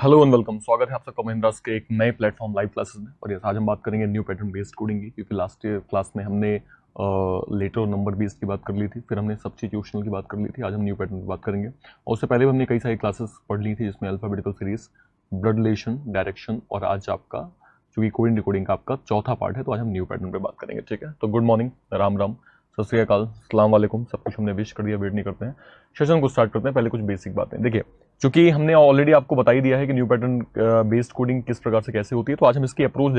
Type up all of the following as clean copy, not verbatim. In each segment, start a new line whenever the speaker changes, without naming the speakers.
Hello and welcome. स्वागत है आप सबका महिंद्रास के एक नए प्लेटफॉर्म लाइव क्लासेस में। और आज हम बात करेंगे न्यू पैटर्न बेस्ड कोडिंग की, क्योंकि लास्ट क्लास में हमने लेटर और नंबर बेस्ड की बात कर ली थी, फिर हमने सब्स्टिट्यूशनल की बात कर ली थी। आज हम न्यू पैटर्न की बात करेंगे और उससे पहले भी हमने कई सारी क्लासेस पढ़ ली थी, जिसमें alphabetical series, blood relation, direction और आज आपका चूंकि कोडिंग डिकोडिंग का आपका चौथा पार्ट है, तो आज हम न्यू पैटर्न पर बात करेंगे। ठीक है, तो गुड मॉर्निंग, राम राम, सत श्री अकाल, अस्सलाम वालेकुम। सब कुछ हमने विश कर दिया, वेट नहीं करते हैं, सेशन को स्टार्ट करते हैं। पहले कुछ बेसिक बातें देखिए, क्योंकि हमने ऑलरेडी आपको बता ही दिया है कि न्यू पैटर्न बेस्ड कोडिंग किस प्रकार से कैसे होती है, तो आज हम इसकी अप्रोच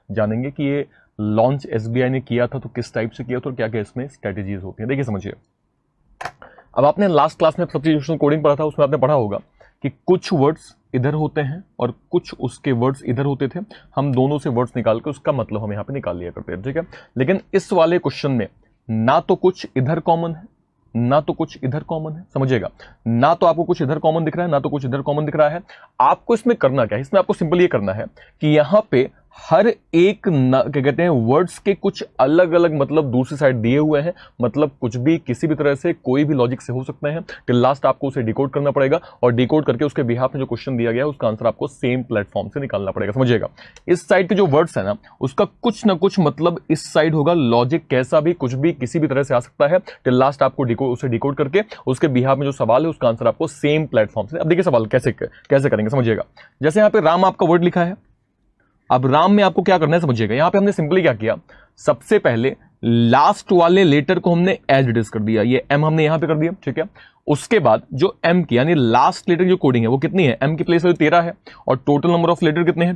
जानेंगे कि ये लॉन्च एसबीआई ने किया था तो किस टाइप से किया था और क्या क्या इसमें स्ट्रेटेजीज होती हैं। देखिए समझिए, अब आपने लास्ट क्लास में सब्स्टिट्यूशनल कोडिंग पढ़ा था, उसमें आपने पढ़ा होगा कि कुछ वर्ड्स इधर होते हैं और कुछ उसके वर्ड्स इधर होते थे। हम दोनों से वर्ड्स निकाल के उसका मतलब हम यहाँ पे निकाल लिया करते हैं। ठीक है, लेकिन इस वाले क्वेश्चन में ना तो कुछ इधर कॉमन है ना तो कुछ इधर कॉमन है। समझिएगा, ना तो आपको कुछ इधर कॉमन दिख रहा है ना तो कुछ इधर कॉमन दिख रहा है। आपको इसमें करना क्या है, इसमें आपको सिंपल ये करना है कि यहां पे हर एक क्या कहते हैं वर्ड्स के कुछ अलग अलग मतलब दूसरी साइड दिए हुए हैं, मतलब कुछ भी किसी भी तरह से कोई भी लॉजिक से हो सकते हैं। टिल लास्ट आपको उसे डिकोड करना पड़ेगा और डिकोड करके उसके बिहाफ में जो क्वेश्चन दिया गया है उसका आंसर आपको सेम प्लेटफॉर्म से निकालना पड़ेगा। समझिएगा, इस साइड के जो वर्ड्स है ना, उसका कुछ ना कुछ मतलब इस साइड होगा। लॉजिक कैसा भी कुछ भी किसी भी तरह से आ सकता है। टिल लास्ट आपको उसे डिकोड करके उसके बिहाफ में जो सवाल है उसका आंसर आपको सेम प्लेटफॉर्म से। अब देखिए सवाल कैसे करेंगे, समझिएगा। जैसे यहाँ पे राम आपका वर्ड लिखा है, अब राम में आपको क्या करना है समझिएगा। यहां पे हमने सिंपली क्या किया, सबसे पहले लास्ट वाले लेटर को हमने एज इट इज कर दिया, ये एम हमने यहां पे कर दिया। ठीक है, उसके बाद जो एम की यानी लास्ट लेटर जो कोडिंग है वो कितनी है, एम की प्लेस वैल्यू 13 है और टोटल नंबर ऑफ लेटर कितने हैं,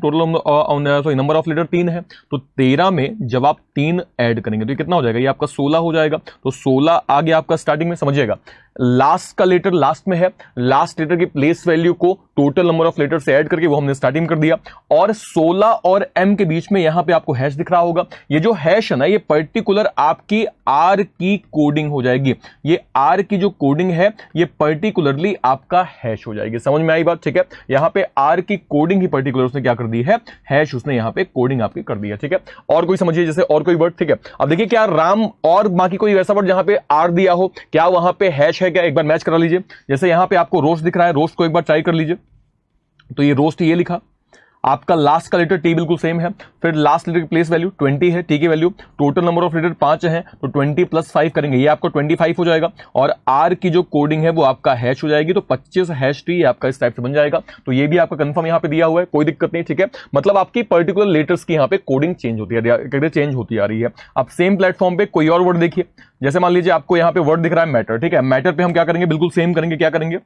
नंबर ऑफ लेटर 3 है। तो 13 में जब आप 3 ऐड करेंगे तो ये कितना हो जाएगा, ये आपका 16 हो जाएगा। तो 16 आ गया आपका स्टार्टिंग में। समझिएगा, लास्ट का लेटर लास्ट में है, लास्ट लेटर की प्लेस वैल्यू को टोटल नंबर ऑफ लेटर से ऐड करके वो हमने स्टार्टिंग कर दिया। और 16 और एम के बीच में यहां पे आपको हैश दिख रहा होगा। ये जो हैश है ना, ये पर्टिकुलर आपकी आर की कोडिंग हो जाएगी। ये आर की जो कोडिंग है ये पर्टिकुलरली आपका हैश हो जाएगी। समझ में आई बात? ठीक है, यहां पे आर की कोडिंग ही पर्टिकुलर उसने क्या कर दी है, हैश उसने यहां पे कोडिंग आपकी कर दी है। ठीक है, और कोई समझिए, जैसे और कोई वर्ड। ठीक है, अब देखिए क्या राम और बाकी कोई ऐसा वर्ड जहां पे आर दिया हो, क्या वहां पे हैश है क्या, एक बार मैच करा लीजिए। जैसे यहां पे आपको रोस्ट दिख रहा है, रोस्ट को एक बार ट्राई कर लीजिए। तो ये रोस्ट ये लिखा, आपका लास्ट का लेटर टी बिल्कुल सेम है, फिर लास्ट लेटर की प्लेस वैल्यू 20 है, टी की value, total number of letter 5 है, तो 20 + 5 करेंगे ये आपको 25 हो जाएगा। और आर की जो कोडिंग है वो आपका हैश हो जाएगी, तो 25 हैश टी आपका इस टाइप से बन जाएगा। तो ये भी आपका कंफर्म यहां पे दिया हुआ है, कोई दिक्कत नहीं। ठीक है, मतलब आपकी पर्टिकुलर लेटर्स की यहां पे कोडिंग चेंज होती है, चेंज होती आ रही है। अब सेम प्लेटफॉर्म पे कोई और वर्ड देखिए, जैसे मान लीजिए आपको यहां पे वर्ड दिख रहा है मैटर। ठीक है, मैटर पे हम क्या करेंगे, बिल्कुल सेम करेंगे। क्या करेंगे,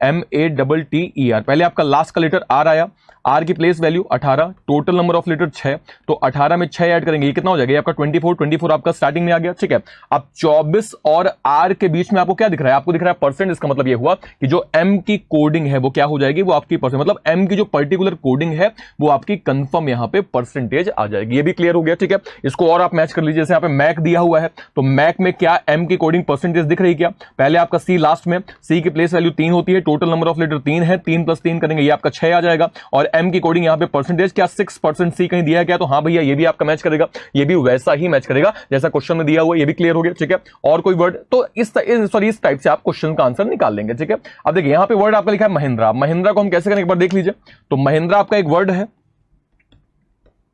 MATTER, पहले आपका लास्ट का लेटर आर आया, आर की place value 18, total number of letter 6, तो 18 में 6 ऐड करेंगे, ये कितना हो जाएगा, ये आपका 24 आपका स्टार्टिंग में आ गया। ठीक है, अब 24 और आर के बीच में आपको क्या दिख रहा है, आपको दिख रहा है परसेंट। इसका मतलब ये हुआ कि जो एम की कोडिंग है वो क्या हो जाएगी, वो आपकी परसेंट, मतलब एम की जो पर्टिकुलर कोडिंग है वो आपकी कंफर्म यहां पे परसेंटेज आ जाएगी। ये भी क्लियर हो गया। ठीक है, इसको और आप मैच कर लीजिए। जैसे यहां पे मैक दिया हुआ है, तो मैक में क्या एम की कोडिंग परसेंटेज दिख रही क्या, पहले आपका सी लास्ट में, सी की प्लेस वैल्यू 3 होती है, टोटल नंबर ऑफ लेटर 3 है, 3 + 3 करेंगे ये आपका 6 आ जाएगा। और एम की कोडिंग यहां पे परसेंटेज क्या 6% सी कहीं दिया है क्या, तो हां भैया ये भी आपका मैच करेगा, ये भी वैसा ही मैच करेगा जैसा क्वेश्चन में दिया हुआ, ये भी क्लियर हो गया। ठीक है, और कोई वर्ड, तो इस टाइप से आप क्वेश्चन का आंसर निकाल लेंगे। ठीक है, अब देखिए यहां पे वर्ड आपका लिखा है महिंद्रा। महिंद्रा को हम कैसे करें एक बार देख लीजिए। तो महिंद्रा आपका एक वर्ड है।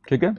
ठीक है,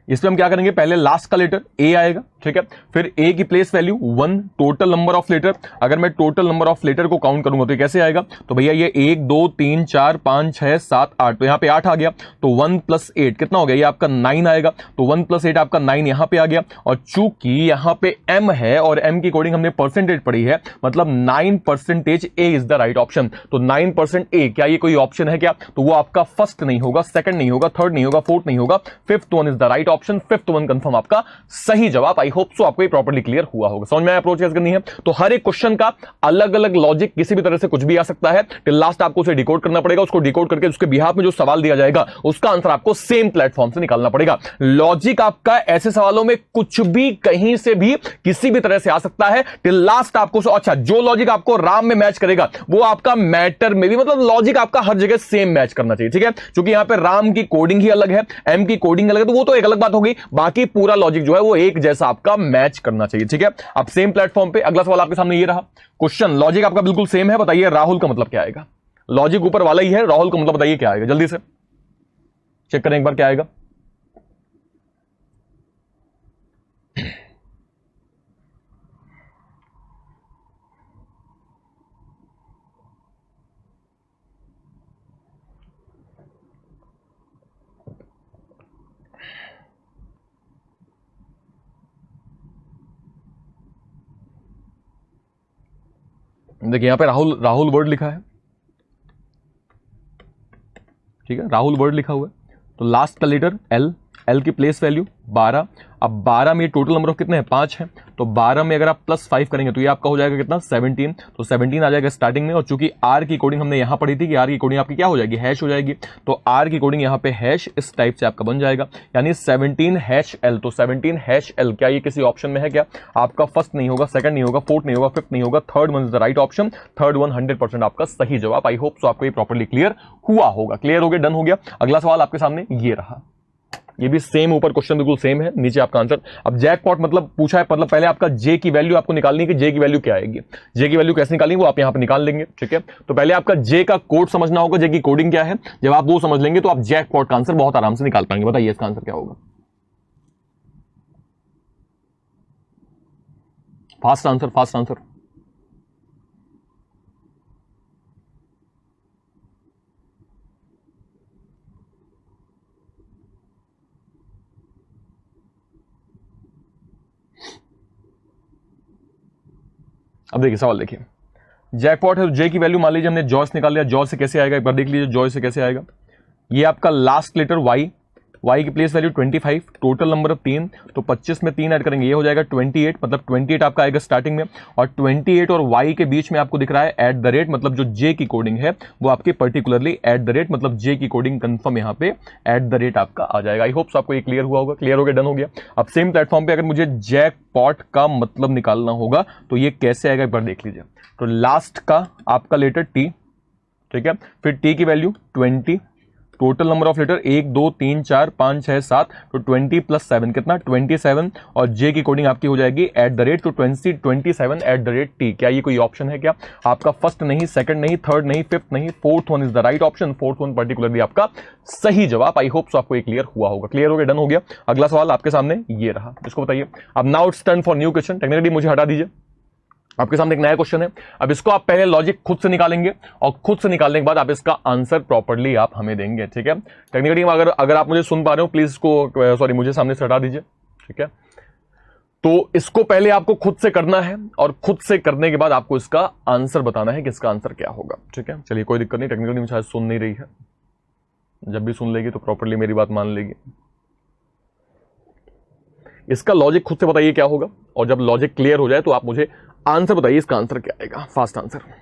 इसमें हम क्या करेंगे, पहले लास्ट का लेटर ए आएगा। ठीक है, फिर ए की place value 1, total number of letter, अगर मैं टोटल नंबर ऑफ लेटर को काउंट करूंगा तो कैसे आएगा, तो भैया ये 1 2 3 4 5 6 7 8, तो यहां पे 8 आ गया। तो 1 + 8 कितना हो गया, ये आपका 9 आएगा। तो 1 + 8 आपका 9 यहां पे आ गया। और चूंकि यहां पे एम है और एम की कोडिंग हमने परसेंटेज पढ़ी है, मतलब 9% ए इज द राइट ऑप्शन। तो 9% ए, क्या ये कोई ऑप्शन है क्या, तो वो आपका फर्स्ट नहीं होगा, सेकंड नहीं होगा, थर्ड नहीं होगा, फोर्थ नहीं होगा, fifth one is the right option. Fifth one confirm आपका सही जवाब। आई होप सो आपको ये प्रॉपर्ली क्लियर हुआ होगा, समझ में अप्रोच कैसे करनी है। तो हर एक क्वेश्चन का अलग अलग लॉजिक, किसी भी तरह से कुछ भी आ सकता है, टिल लास्ट आपको उसे डिकोड करना पड़ेगा। उसको डिकोड करके उसके बिहाफ में जो सवाल दिया जाएगा उसका आंसर आपको सेम प्लेटफॉर्म से निकालना पड़ेगा। लॉजिक आपका ऐसे सवालों में कुछ भी कहीं से भी किसी भी तरह से आ सकता है, टिल लास्ट आपको अच्छा जो लॉजिक आपको राम में मैच करेगा वो आपका मैटर में भी, मतलब लॉजिक आपका हर जगह सेम मैच करना चाहिए। ठीक है, क्योंकि यहां पे राम की कोडिंग ही अलग है, एम की कोडिंग अलग है, तो वो तो एक अलग बात बात हो गई, बाकी पूरा लॉजिक जो है वो एक जैसा आपका मैच करना चाहिए, ठीक है। अब सेम प्लेटफॉर्म पे अगला सवाल आपके सामने ये रहा, क्वेश्चन लॉजिक आपका बिल्कुल सेम है, बताइए राहुल का मतलब क्या आएगा। लॉजिक ऊपर वाला ही है, राहुल का मतलब बताइए क्या आएगा, जल्दी से चेक करें एक बार क्या आएगा। देखिए यहां पे राहुल राहुल वर्ड लिखा है, ठीक है, राहुल वर्ड लिखा हुआ है, तो लास्ट का लेटर एल, एल की प्लेस वैल्यू 12। अब 12 में टोटल नंबर ऑफ कितने हैं 5 हैं, तो 12 में अगर आप +5 करेंगे तो ये आपका हो जाएगा कितना 17, तो 17 आ जाएगा स्टार्टिंग में। और चूंकि आर की कोडिंग हमने यहां पढ़ी थी कि आर की कोडिंग आपकी क्या हो जाएगी, हैश हो जाएगी, तो आर की कोडिंग यहां पे हैश इस टाइप से आपका बन जाएगा, यानी 17 हैश एल। तो 17 हैश एल, क्या ये किसी ऑप्शन में है क्या, आपका फर्स्ट नहीं होगा, सेकंड नहीं होगा, फोर्थ नहीं होगा, फिफ्थ नहीं होगा, third one is the right option, third one 100% आपका सही जवाब। आई होप सो आपको ये प्रॉपर्ली क्लियर हुआ होगा, क्लियर हो गया, डन हो गया। अगला सवाल आपके सामने ये रहा, ये भी सेम, ऊपर क्वेश्चन बिल्कुल सेम है, नीचे आपका आंसर। अब जैकपॉट मतलब पूछा है, मतलब पहले आपका जे की वैल्यू आपको निकालनी है कि जे की वैल्यू क्या आएगी, जे की वैल्यू कैसे निकालेंगे वो आप यहां पे निकाल लेंगे, ठीक है। तो पहले आपका जे का कोड समझना होगा, जे की कोडिंग क्या है, जब आप वो समझ लेंगे तो आप जैकपॉट का आंसर बहुत आराम से निकाल पाएंगे। बताइए इसका आंसर क्या होगा, फास्ट आंसर, फास्ट आंसर। अब देखिए सवाल देखिए, जैकपॉट है तो जे की वैल्यू मान लीजिए हमने जॉय से निकाल लिया, जॉय से कैसे आएगा एक बार देख लीजिए, जॉय से कैसे आएगा। ये आपका लास्ट लेटर वाई, वाई की place value 25, total number of 3, तो 25 में 3 ऐड करेंगे ये हो जाएगा 28, मतलब 28 आपका आएगा स्टार्टिंग में। और 28 और वाई के बीच में आपको दिख रहा है एट द रेट, मतलब जो जे की कोडिंग है वो आपकी पर्टिकुलरली एट द रेट, मतलब जे की कोडिंग कंफर्म यहाँ पे एट द रेट आपका आ जाएगा। आई होप सो आपको ये क्लियर हुआ होगा, क्लियर हो गया, डन हो गया। अब सेम प्लेटफॉर्म पे अगर मुझे जैकपॉट का मतलब निकालना होगा तो ये कैसे आएगा एक बार देख लीजिए। तो लास्ट का आपका लेटर टी, ठीक है, फिर टी की value 20, total number of letter 1 2 3 4 5 6 7, तो 20 + 7 कितना 27, और जे की कोडिंग आपकी हो जाएगी एट द रेट, तो 27 एट द रेट टी। क्या ये कोई ऑप्शन है क्या, आपका फर्स्ट नहीं, सेकंड नहीं, थर्ड नहीं, फिफ्थ नहीं, fourth one is the right option, fourth one particularly आपका सही जवाब। आई होप सो आपको ये क्लियर हुआ होगा, क्लियर हो गया, डन हो गया। अगला सवाल आपके सामने ये रहा, इसको बताइए। अब now it's turn for new question, technically मुझे हटा दीजिए, आपके सामने एक नया क्वेश्चन है। अब इसको आप पहले लॉजिक खुद से निकालेंगे और खुद से निकालने के बाद आप इसका आंसर प्रॉपर्ली आप हमें देंगे, ठीक है। टेक्निकली अगर आप मुझे सुन पा रहे हो प्लीज इसको सॉरी मुझे सामने से हटा दीजिए, ठीक है। तो इसको पहले आपको खुद से करना है और खुद से करने के बाद आपको इसका आंसर बताना है कि इसका आंसर क्या होगा, ठीक है। चलिए कोई दिक्कत नहीं, टेक्निकली शायद सुन नहीं रही है, जब भी सुन लेगी तो प्रॉपर्ली मेरी बात मान लेगी। इसका लॉजिक खुद से बताइए क्या होगा, और जब लॉजिक क्लियर हो जाए तो आप मुझे आंसर बताइए, इसका आंसर क्या आएगा, फास्ट आंसर।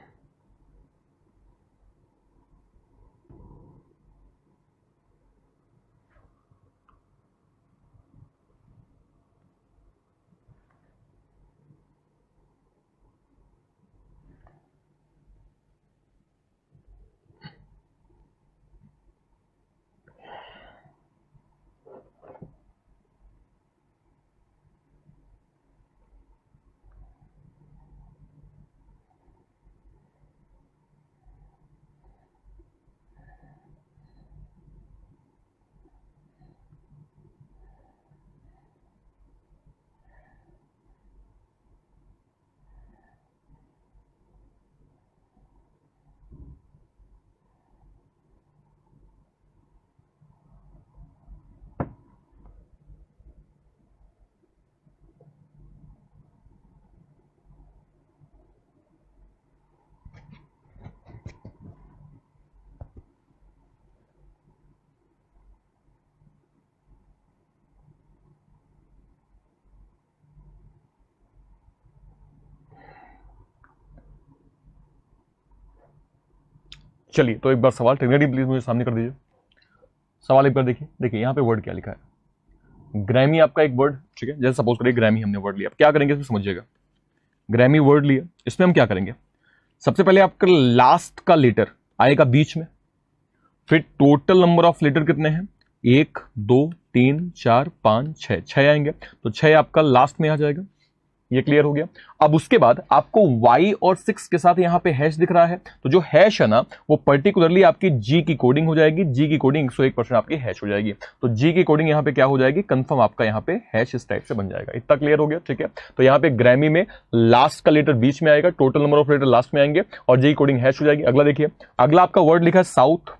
चलिए तो एक बार सवाल टेक्निकली प्लीज मुझे सामने कर दीजिए। सवाल एक बार देखिए, देखिए यहां पे वर्ड क्या लिखा है, ग्रैमी आपका एक वर्ड, ठीक है। जैसे सपोज करिए ग्रैमी हमने वर्ड लिया, क्या करेंगे इसमें समझिएगा। ग्रैमी वर्ड लिया, इसमें हम क्या करेंगे, सबसे पहले आपका लास्ट का लेटर आएगा बीच में, फिर टोटल नंबर ऑफ लेटर कितने हैं 1 2 3 4 5 6, 6 आएंगे, तो 6 आपका लास्ट में आ जाएगा। ये क्लियर हो गया। अब उसके बाद आपको y और 6 के साथ यहां पे हैश दिख रहा है, तो जो हैश है ना वो पर्टिकुलरली आपकी g की कोडिंग हो जाएगी। g की कोडिंग 101% आपकी हैश हो जाएगी। तो g की कोडिंग यहां पे क्या हो जाएगी, कंफर्म आपका यहां पे हैश इस टाइप से बन जाएगा। इतना क्लियर हो गया, ठीक है। तो यहां पे ग्रामी में लास्ट का लेटर बीच में आएगा, total number of letter last में आएंगे और g की कोडिंग हैश हो जाएगी। अगला देखिए, अगला आपका वर्ड लिखा है साउथ।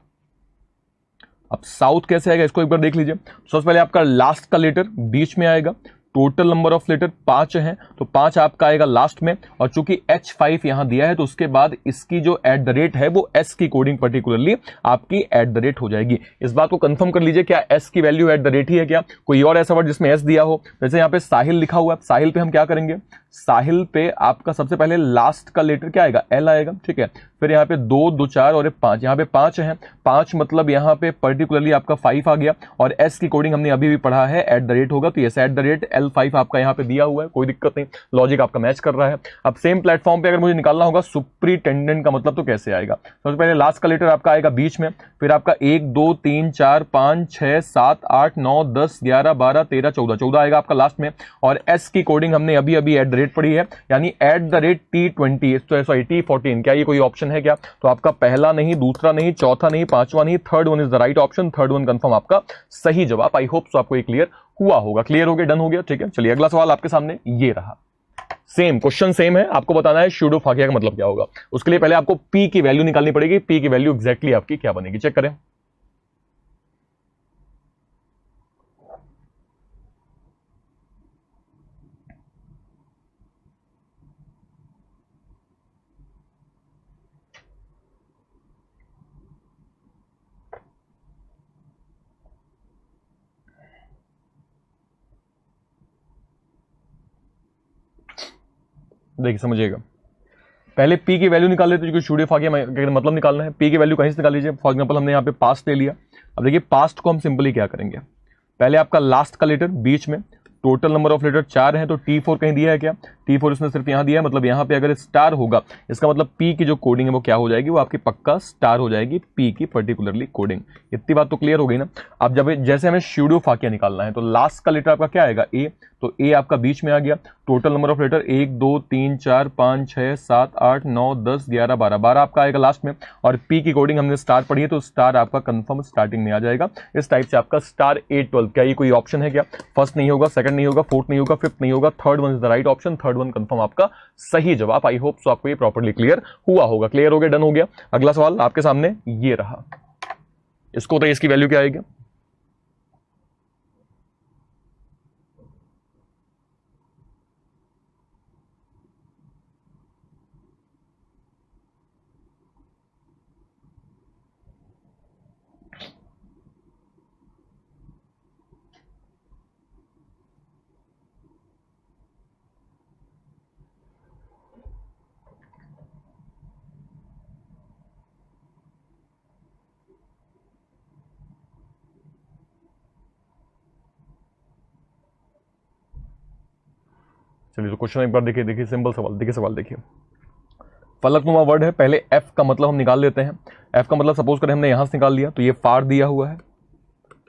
अब साउथ कैसे आएगा इसको एक बार देख लीजिए। सबसे पहले आपका लास्ट का लेटर बीच में आएगा, टोटल नंबर ऑफ लेटर 5 हैं, तो 5 आपका आएगा लास्ट में, और चूंकि H5 यहां दिया है तो उसके बाद इसकी जो एट द रेट है वो S की कोडिंग पर्टिकुलरली आपकी एट द रेट हो जाएगी। इस बात को कंफर्म कर लीजिए, क्या S की वैल्यू एट द रेट ही है क्या, कोई और ऐसा वर्ड जिसमें S दिया हो। जैसे यहां पे साहिल लिखा हुआ है, साहिल पे हम क्या करेंगे, साहिल पे आपका सबसे पहले लास्ट का लेटर क्या आएगा, L आएगा, ठीक है। फिर यहाँ पे 2 2 4 और 5, यहाँ पे 5 है, 5 मतलब यहाँ पे पर्टिकुलरली आपका 5 आ गया, और S की कोडिंग हमने अभी भी पढ़ा है एट द रेट होगा, तो ये एट द रेट L5 आपका यहाँ पे दिया हुआ है, कोई दिक्कत नहीं, लॉजिक आपका मैच कर रहा है। अब सेम प्लेटफॉर्म पे अगर मुझे निकालना होगा सुप्रिटेंडेंट का मतलब तो कैसे आएगा, सबसे पहले लास्ट का लेटर आपका आएगा बीच में, फिर आपका 1 2 3 4 5 6 7 8 9 10 11 12 13 14, 14 आएगा आपका लास्ट में, और S की कोडिंग हमने अभी अभी एट द रेट पढ़ी है, यानी at the rate T20, sorry T14। क्या ये कोई ऑप्शन है क्या, तो आपका पहला नहीं, दूसरा नहीं, चौथा नहीं, पांचवा नहीं, third one is the right option, third one confirm आपका सही जवाब। आई होप सो आपको ये क्लियर हुआ होगा। क्लियर हो गया, डन हो गया, ठीक है। चलिए अगला सवाल आपके सामने ये रहा। सेम क्वेश्चन सेम है, आपको बताना है शूडो फाकिया का मतलब क्या होगा। उसके लिए पहले आपको पी की वैल्यू निकालनी पड़ेगी। पी की वैल्यू एग्जैक्टली आपकी क्या बनेगी, चेक करें। देखिए समझिएगा, पहले पी की वैल्यू निकाल लेते हैं, शूडो फाकिया मतलब निकालना है। पी की वैल्यू कहीं से निकाल लीजिए। फॉर एग्जांपल हमने यहाँ पे पास्ट ले लिया। अब देखिए पास्ट को हम सिंपली क्या करेंगे, पहले आपका लास्ट का लेटर बीच में, टोटल नंबर ऑफ लेटर 4 हैं, तो T4 कहीं दिया है क्या, T4 इसमें सिर्फ यहां दिया है, मतलब यहां पे अगर स्टार होगा इसका मतलब P की जो कोडिंग है वो क्या हो जाएगी, वो आपकी पक्का स्टार हो जाएगी, P की पर्टिकुलरली कोडिंग। इतनी बात तो क्लियर हो गई ना। अब जब जैसे हमें शूडो फाकिया निकालना है, तो लास्ट का लेटर आपका क्या आएगा, A, तो A आपका बीच में आ गया, टोटल नंबर ऑफ लेटर 1 2 3 4 5 6 7 8 9 10 11 12, 12 आपका आएगा लास्ट में, और P की कोडिंग हमने स्टार पढ़ी है तो स्टार आपका कंफर्म स्टार्टिंग में आ जाएगा। इस टाइप से आपका स्टार 8 12, क्या ये कोई ऑप्शन है क्या, फर्स्ट नहीं होगा, सेकंड नहीं होगा, फोर्थ नहीं होगा, फिफ्थ नहीं होगा, third one is the right option, third one confirm आपका सही जवाब। आई होप सो आपको ये प्रॉपर्ली क्लियर हुआ होगा। क्लियर हो गया, डन हो गया। अगला सवाल आपके सामने ये रहा, इसको तो इसकी वैल्यू क्या आएगी, चलिए तो क्वेश्चन एक बार देखिए, देखिए सिंपल सवाल, देखिए सवाल देखिए। फलकनुमा वर्ड है, पहले एफ का मतलब हम निकाल लेते हैं। एफ का मतलब सपोज करें हमने यहां से निकाल लिया, तो ये फार दिया हुआ है,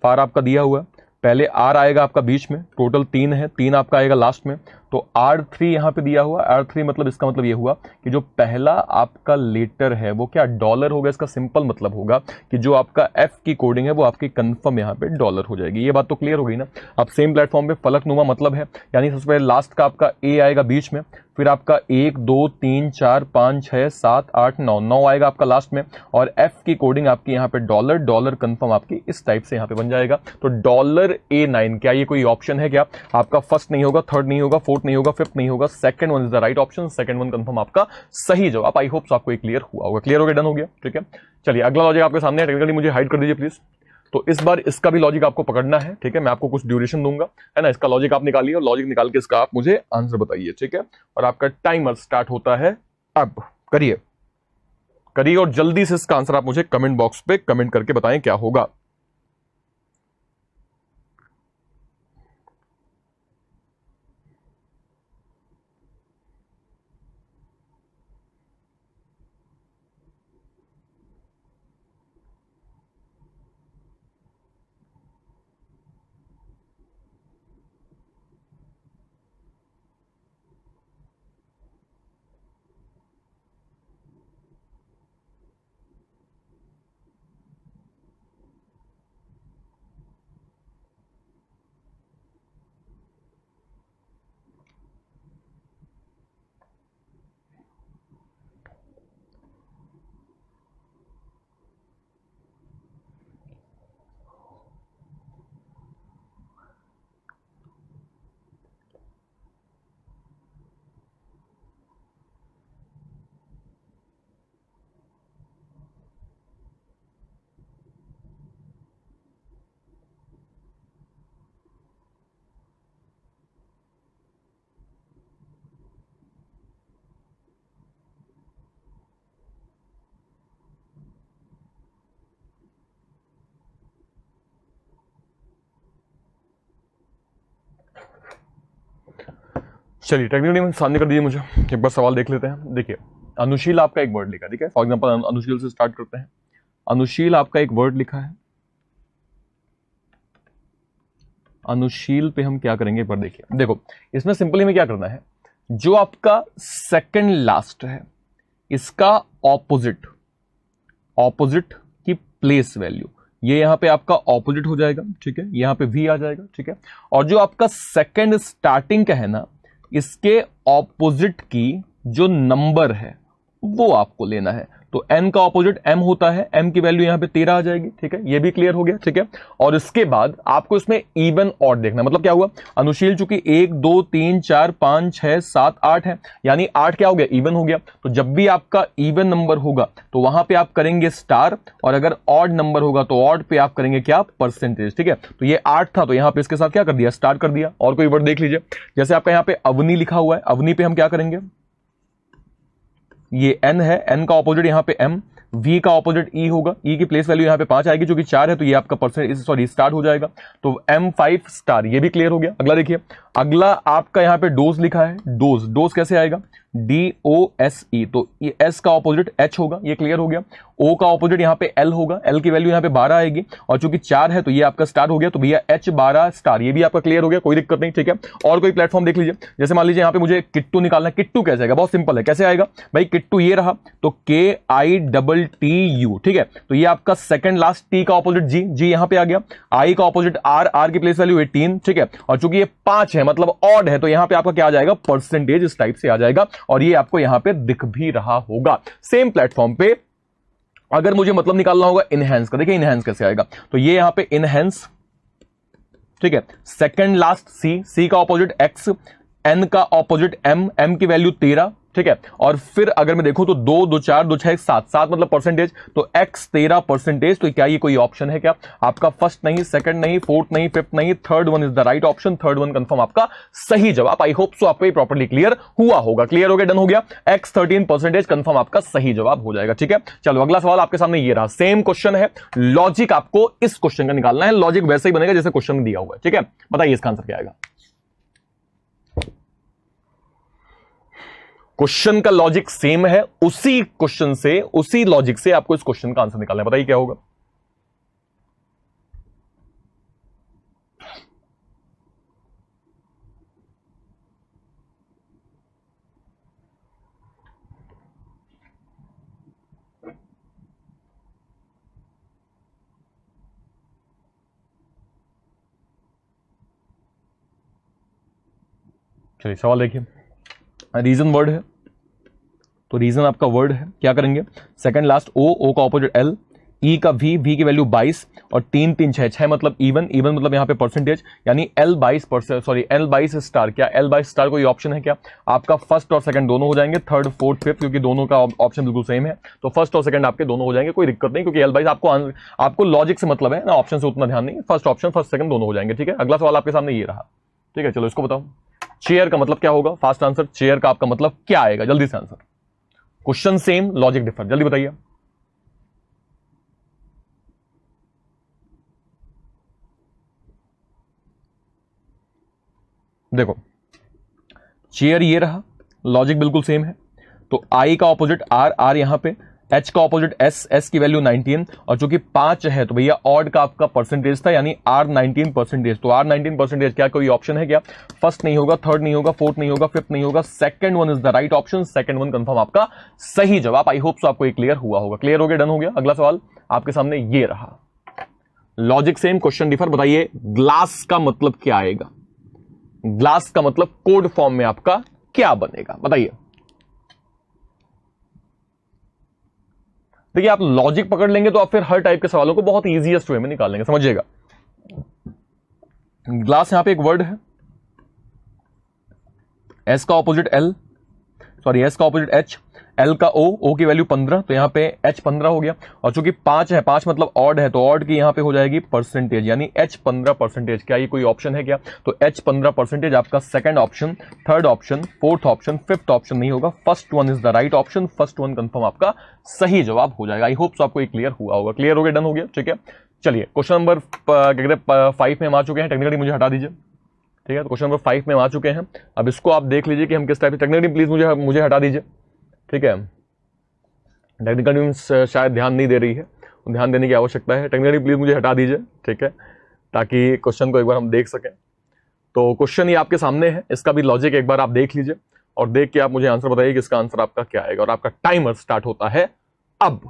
फार आपका दिया हुआ है, पहले आर आएगा आपका बीच में, टोटल 3 है, 3 आपका आएगा लास्ट में, तो R3 यहां पे दिया हुआ। R3 मतलब इसका मतलब ये हुआ कि जो पहला आपका लेटर है वो क्या डॉलर होगा। इसका सिंपल मतलब होगा कि जो आपका F की कोडिंग है वो आपकी कंफर्म यहां पे डॉलर हो जाएगी। ये बात तो क्लियर हो गई ना। अब सेम प्लेटफॉर्म पे फलकनुमा मतलब है, यानी सबसे पहले लास्ट का आपका A आएगा बीच में, फिर आपका 1 2 3 4 5 6 7 8 9, 9 आएगा आपका लास्ट में, और F की कोडिंग आपकी यहाँ पे डॉलर, डॉलर कंफर्म आपकी इस टाइप से यहाँ पे बन जाएगा। तो डॉलर A9, क्या ये कोई ऑप्शन है क्या, आपका फर्स्ट नहीं होगा, थर्ड नहीं होगा, फोर्थ नहीं होगा, फिफ्थ नहीं होगा, second one is the right option, second one confirm आपका सही जवाब। आई होप आपको क्लियर हुआ होगा। क्लियर हो गया, डन हो गया, ठीक है। चलिए अगला लॉजिक आपके सामने है, टेक्निकली मुझे हाइड कर दीजिए प्लीज। तो इस बार इसका भी लॉजिक आपको पकड़ना है, ठीक है। मैं आपको कुछ ड्यूरेशन दूंगा, है ना। इसका लॉजिक आप निकालिए और लॉजिक निकाल के इसका आप मुझे आंसर बताइए, ठीक है। और आपका टाइमर स्टार्ट होता है अब। करिए करिए और जल्दी से इसका आंसर आप मुझे कमेंट बॉक्स पे कमेंट करके बताएं क्या होगा। चलिए टेक्निकली में सामने कर दीजिए मुझे, एक बार सवाल देख लेते हैं। देखिए अनुशील आपका एक वर्ड लिखा है, ठीक है। फॉर एग्जांपल अनुशील से स्टार्ट करते हैं। अनुशील आपका एक वर्ड लिखा है। अनुशील पे हम क्या करेंगे एक बार देखिए। देखो इसमें सिंपली में क्या करना है, जो आपका सेकंड लास्ट है इसका ऑपोजिट, ऑपोजिट की प्लेस वैल्यू, ये यहां पे आपका ऑपोजिट हो जाएगा, ठीक है। यहां पे वी आ जाएगा, ठीक है। और जो आपका सेकंड स्टार्टिंग का है ना, इसके ऑपोजिट की जो नंबर है वो आपको लेना है। तो n का ऑपोजिट m होता है, m की वैल्यू यहां पे 13 आ जाएगी, ठीक है। ये भी क्लियर हो गया, ठीक है। और इसके बाद आपको इसमें इवन ऑड देखना, मतलब क्या हुआ, अनुशील चूंकि 1 2 3 4 5 6 7 8 है, यानी 8 क्या हो गया, इवन हो गया। तो जब भी आपका इवन नंबर होगा तो वहां पे आप करेंगे स्टार, और अगर ऑड नंबर होगा तो ऑड पे आप करेंगे क्या, परसेंटेज, ठीक है। तो ये 8 था तो यहां पे इसके साथ क्या कर दिया, स्टार कर दिया। और कोई वर्ड देख लीजिए, जैसे आपका यहां पे अवनी लिखा हुआ है, अवनी पे हम क्या करेंगे, ये n है, n का ऑपोजिट यहां पे m, v का ऑपोजिट e होगा, e की प्लेस वैल्यू यहां पे 5 आएगी, जो कि 4 है तो ये आपका परसेंट सॉरी स्टार्ट हो जाएगा। तो m5 स्टार, ये भी क्लियर हो गया। अगला देखिए, अगला आपका यहां पे डोज लिखा है, डोज, डोज कैसे आएगा, DOSE, तो ये s का ऑपोजिट h होगा, ये क्लियर हो गया। o का ऑपोजिट यहां पे l होगा, l की वैल्यू यहां पे 12 आएगी, और चूंकि 4 है तो ये आपका स्टार हो गया, तो भैया h12 स्टार, ये भी आपका क्लियर हो गया, कोई दिक्कत नहीं, ठीक है। और कोई प्लेटफॉर्म देख लीजिए, जैसे मान लीजिए यहां पे मुझे किट्टू निकालना है, किट्टू कैसे आएगा, बहुत सिंपल है, कैसे आएगा भाई, किट्टू ये रहा तो KITTU, ठीक है। तो ये आपका सेकंड लास्ट t का ऑपोजिट g, g यहां पे आ गया, i का ऑपोजिट r, r की प्लेस वैल्यू 18, ठीक है। और चूंकि ये 5 है मतलब ऑड है, तो यहां पे आपका क्या आ जाएगा, परसेंटेज इस टाइप से आ जाएगा, और ये आपको यहां पे दिख भी रहा होगा। सेम प्लेटफॉर्म पे अगर मुझे मतलब निकालना होगा इनहेंस का, देखिए इनहेंस कैसे आएगा, तो ये यहां पे इनहेंस, ठीक है। सेकंड लास्ट c, c का ऑपोजिट x, n का ऑपोजिट m, m की वैल्यू 13, ठीक है। और फिर अगर मैं देखूं तो 2 2 4 2 6 7, 7 मतलब परसेंटेज, तो x 13 परसेंटेज। तो क्या ये कोई ऑप्शन है क्या आपका, फर्स्ट नहीं, सेकंड नहीं, फोर्थ नहीं, फिफ्थ नहीं, third one is the right option, third one confirm आपका सही जवाब। आई होप सो आपको ये प्रॉपर्ली क्लियर हुआ होगा, क्लियर हो गया, डन हो गया, x 13 परसेंटेज कंफर्म आपका सही जवाब हो जाएगा, ठीक है। चलो अगला सवाल आपके सामने ये रहा, सेम क्वेश्चन है, लॉजिक आपको इस क्वेश्चन का निकालना है, लॉजिक वैसे ही बनेगा जैसे क्वेश्चन में दिया हुआ है, ठीक है। बताइए इसका आंसर क्या आएगा। क्वेश्चन का लॉजिक सेम है, उसी क्वेश्चन से, उसी लॉजिक से आपको इस क्वेश्चन का आंसर निकालना है, बताइए क्या होगा। चलिए सवाल देखिए, रीजन वर्ड है, तो रीजन आपका वर्ड है, क्या करेंगे, सेकंड लास्ट ओ, ओ का ऑपोजिट एल, ई का वी, वी की वैल्यू 22, और 3 3 6 6 मतलब इवन, इवन मतलब यहां पे परसेंटेज, यानी L22 सॉरी L22 स्टार, क्या L22 स्टार कोई ऑप्शन है क्या, आपका फर्स्ट और सेकंड दोनों हो जाएंगे, थर्ड फोर्थ फिफ्थ, क्योंकि दोनों का ऑप्शन बिल्कुल सेम है, तो फर्स्ट और सेकंड आपके दोनों हो जाएंगे, कोई दिक्कत नहीं, क्योंकि L22 आपको लॉजिक से मतलब है ना, ऑप्शन से उतना ध्यान नहीं, फर्स्ट ऑप्शन फर्स्ट सेकंड दोनों हो जाएंगे, ठीक है। अगला सवाल आपके सामने ये रहा, ठीक है। चलो इसको बताओ, चेयर का मतलब क्या होगा, फास्ट आंसर, चेयर का आपका मतलब क्या आएगा, जल्दी से answer, question same logic differ, जल्दी बताइए। देखो चेयर ये रहा, लॉजिक बिल्कुल सेम है, तो आई का ऑपोजिट आर, आर यहां पे, एच का ऑपोजिट एस, एस की वैल्यू 19, और चूंकि 5 है तो भैया ऑड का आपका परसेंटेज था, यानी आर 19 परसेंटेज, तो आर 19 परसेंटेज, क्या कोई ऑप्शन है क्या, फर्स्ट नहीं होगा, थर्ड नहीं होगा, फोर्थ नहीं होगा, फिफ्थ नहीं होगा, second one is the right option, second one confirm आपका सही जवाब। आई होप सो आपको ये क्लियर हुआ होगा, क्लियर हो गया, डन हो गया। अगला सवाल आपके सामने ये रहा, लॉजिक सेम क्वेश्चन डिफर, बताइए ग्लास का मतलब क्या आएगा, ग्लास का मतलब कोड फॉर्म में आपका क्या बनेगा, बताइए। देखिए आप लॉजिक पकड़ लेंगे तो आप फिर हर टाइप के सवालों को बहुत इजीएस्ट वे में निकाल लेंगे, समझिएगा। ग्लास यहां पे एक वर्ड है, एस का ऑपोजिट एल, सॉरी एस का ऑपोजिट एच, एल का ओ, ओ की वैल्यू 15, तो यहां पे एच 15 हो गया, और चूंकि 5 है, 5 मतलब ऑड है, तो ऑड की यहां पे हो जाएगी परसेंटेज, यानी एच 15 परसेंटेज, क्या ये कोई ऑप्शन है क्या, तो एच 15 परसेंटेज आपका second option, third option, fourth option, fifth option नहीं होगा, first one is the right option, first one confirm आपका सही जवाब हो जाएगा। आई होप सो आपको ये क्लियर हुआ होगा, क्लियर हो गया, डन हो गया, ठीक है। चलिए क्वेश्चन नंबर 5 में हम आ चुके हैं, टेक्निकली मुझे हटा दीजिए, ठीक है, तो क्वेश्चन नंबर 5 में हम आ चुके हैं। अब इसको आप देख लीजिए कि हम किस टाइप से, टेक्निकली प्लीज मुझे हटा दीजिए, ठीक है। टेक्निकल टीम्स शायद ध्यान नहीं दे रही है, ध्यान देने की आवश्यकता है। टेक्निकली प्लीज मुझे हटा दीजिए, ठीक है, ताकि क्वेश्चन को एक बार हम देख सकें। तो क्वेश्चन ये आपके सामने है, इसका भी लॉजिक एक बार आप देख लीजिए और देख के आप मुझे आंसर बताइए कि इसका आंसर आपका क्या आएगा। और आपका टाइमर स्टार्ट होता है अब।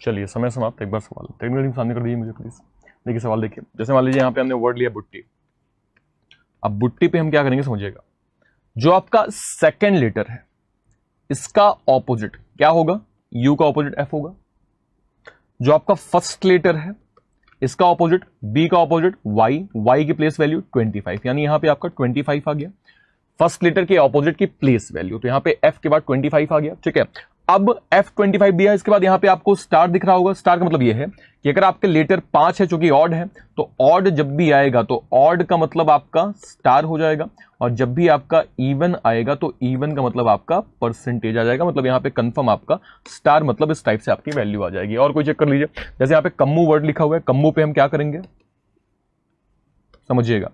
चलिए समय समाप्त। एक बार सवाल टेक्निकल टीम सामने कर दीजिए मुझे प्लीज। देखिए सवाल देखिए, जैसे मान लीजिए यहाँ पे हमने वर्ड लिया बुट्टी। अब बुट्टी पे हम क्या करेंगे समझिएगा, जो आपका सेकेंड लेटर है इसका ऑपोजिट क्या होगा, यू का ऑपोजिट एफ होगा। जो आपका फर्स्ट लेटर है इसका ऑपोजिट बी का ऑपोजिट वाई, वाई की प्लेस वैल्यू 25, यानी यहां पे आपका 25 आ गया फर्स्ट लेटर के ऑपोजिट की प्लेस वैल्यू। तो यहां पे एफ के बाद 25 आ गया, ठीक है। अब F25 दिया, इसके बाद यहां पे आपको स्टार दिख रहा होगा। स्टार का मतलब यह है कि अगर आपके लेटर 5 है जो कि ऑड है, तो ऑड जब भी आएगा तो ऑड का मतलब आपका स्टार हो जाएगा, और जब भी आपका इवन आएगा तो इवन का मतलब आपका परसेंटेज आ जाएगा। मतलब यहां पे कंफर्म आपका स्टार मतलब इस टाइप से आपकी वैल्यू आ जाएगी। और कोई चेक कर लीजिए, जैसे यहां पे कम्मू वर्ड लिखा हुआ है, कम्मू पे हम क्या करेंगे समझिएगा,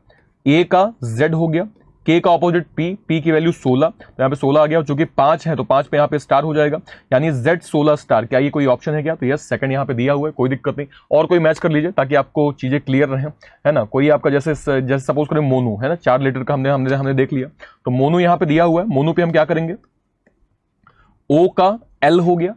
ए का जेड हो गया, के का ऑपोजिट पी, पी की वैल्यू 16, तो यहां पे 16 आ गया, चूंकि 5 है तो 5 पे यहां पे स्टार हो जाएगा, यानी जेड 16 स्टार। क्या ये कोई ऑप्शन है क्या? तो यस, सेकंड यहां पे दिया हुआ है, कोई दिक्कत नहीं। और कोई मैच कर लीजिए ताकि आपको चीजें क्लियर रहे, है ना। कोई आपका जैसे सपोज करें मोनू है ना, 4 लेटर का हमने देख लिया, तो मोनू यहां पे दिया हुआ है। मोनू पे हम क्या करेंगे, ओ का एल हो गया,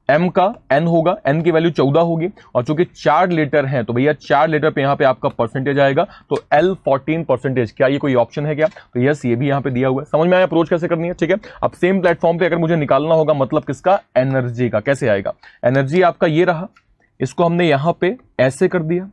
एम का एन होगा, एन की वैल्यू 14 होगी, और चूंकि 4 लेटर हैं तो भैया 4 लेटर पे यहां पे आपका परसेंटेज आएगा, तो एल 14%। क्या ये कोई ऑप्शन है क्या? तो यस, ये भी यहां पे दिया हुआ है। समझ में आया अप्रोच कैसे करनी है, ठीक है। अब सेम प्लेटफॉर्म पे अगर मुझे निकालना होगा मतलब किसका, एनर्जी का, कैसे आएगा, एनर्जी आपका ये रहा, इसको हमने यहां पे ऐसे कर दिया,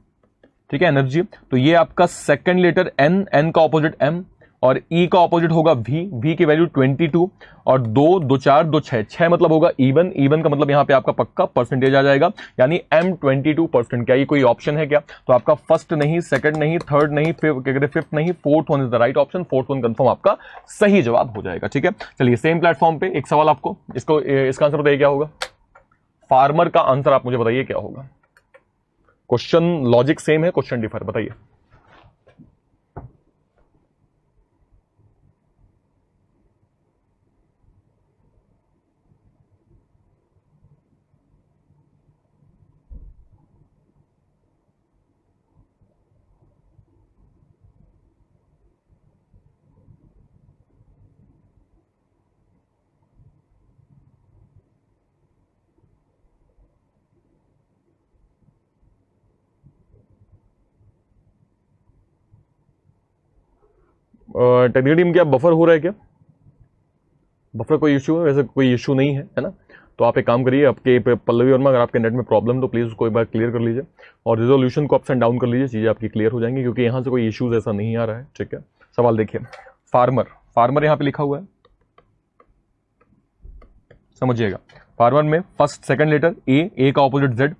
ठीक है, एनर्जी। तो ये आपका सेकेंड लेटर एन, एन का ऑपोजिट एम, और ई का ऑपोजिट होगा वी, वी की वैल्यू 22, और 2 2 4 2 6, 6 मतलब होगा इवन, इवन का मतलब यहां पे आपका पक्का परसेंटेज आ जाएगा, यानी एम 22%। क्या ये कोई ऑप्शन है क्या? तो आपका फर्स्ट नहीं, सेकंड नहीं, थर्ड नहीं, फिफ्थ नहीं, fourth one is the right option. Fourth one confirm आपका सही जवाब हो जाएगा, ठीक है। चलिए सेम प्लेटफॉर्म पे एक सवाल आपको, इसका आंसर बताइए क्या होगा। फार्मर का आंसर आप मुझे बताइए क्या होगा। क्वेश्चन लॉजिक सेम है, क्वेश्चन डिफर, बताइए। टेक्निकल टीम क्या बफर हो रहा है क्या? बफर कोई इशू है? वैसे कोई इशू नहीं है, है ना। तो आप एक काम करिए, आपके पल्लवी वर्मा, अगर आपके नेट में प्रॉब्लम तो प्लीज उसको एक बार क्लियर कर लीजिए, और रिजोल्यूशन को अप्स एंड डाउन कर लीजिए, चीजें आपकी क्लियर हो जाएंगी, क्योंकि यहां से कोई इश्यूज ऐसा नहीं आ रहा है, ठीक है। सवाल देखिए, फार्मर, फार्मर यहां पे लिखा हुआ है, समझिएगा। फार्मर में फर्स्ट सेकंड लेटर ए, ए का ऑपोजिट जेड,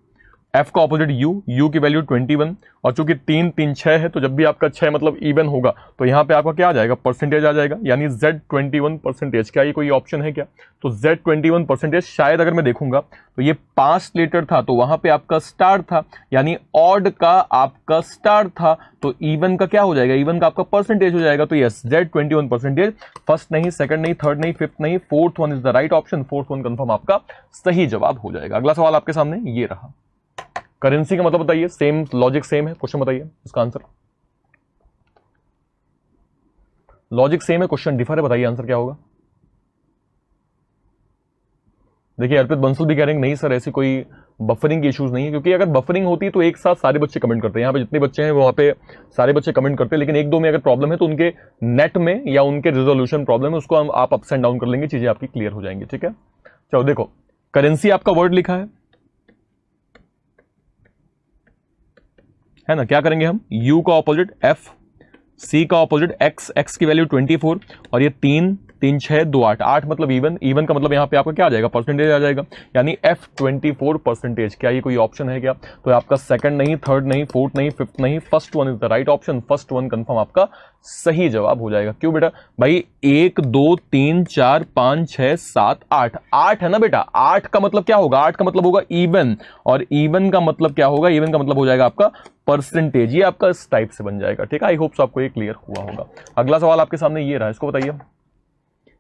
एफ का ऑपोजिट यू, यू की वैल्यू 21, और चूंकि 3 3 6 है तो जब भी आपका 6 मतलब इवन होगा तो यहां पे आपका क्या आ जाएगा, परसेंटेज आ जाएगा, यानी Z21%। क्या ये कोई ऑप्शन है क्या? तो Z21% शायद अगर मैं देखूंगा तो ये 5 लेटर था तो वहां पे आपका स्टार था, यानी ऑड का आपका स्टार था, तो इवन का क्या हो जाएगा, इवन का आपका परसेंटेज हो जाएगा। तो यस, Z21%, फर्स्ट नहीं, सेकंड नहीं, थर्ड नहीं, फिफ्थ नहीं, fourth one is the right option, fourth one confirm आपका सही जवाब हो जाएगा। अगला सवाल आपके सामने ये रहा, करेंसी का मतलब बताइए, सेम लॉजिक सेम है, क्वेश्चन बताइए इसका आंसर। लॉजिक सेम है, क्वेश्चन डिफर है, बताइए आंसर क्या होगा। देखिए अर्पित बंसल भी कह रहे हैं नहीं सर ऐसी कोई बफरिंग की इश्यूज नहीं है, क्योंकि अगर बफरिंग होती तो एक साथ सारे बच्चे कमेंट करते हैं, यहाँ पे जितने बच्चे हैं वहां पे सारे बच्चे कमेंट करते हैं, लेकिन एक दो में अगर प्रॉब्लम है तो उनके नेट में या उनके रिजोल्यूशन प्रॉब्लम है, उसको हम आप अप्स एंड डाउन कर लेंगे, चीजें आपकी क्लियर हो जाएंगी। ठीक है, चलो देखो, करेंसी आपका वर्ड लिखा है ना, क्या करेंगे हम, u का ऑपोजिट f, c का ऑपोजिट x, x की वैल्यू 24, और ये 3 3 6 2 8, 8 मतलब इवन, इवन का मतलब यहां पे आपका क्या आ जाएगा, परसेंटेज आ जाएगा, यानी F24%। क्या ये कोई ऑप्शन है क्या? तो आपका सेकंड नहीं, थर्ड नहीं, फोर्थ नहीं, फिफ्थ नहीं, first one is the right option, first one confirm आपका सही जवाब हो जाएगा। क्यों बेटा भाई, 1 2 3 4 5 6 7 8, 8 है ना बेटा, 8 का मतलब क्या होगा, 8 का मतलब होगा इवन, और इवन का मतलब क्या होगा, इवन का मतलब हो जाएगा आपका परसेंटेज, ये आपका इस टाइप से बन जाएगा। ठीक है, आई होप सो आपको ये क्लियर हुआ होगा। अगला सवाल आपके सामने ये रहा, इसको बताइए,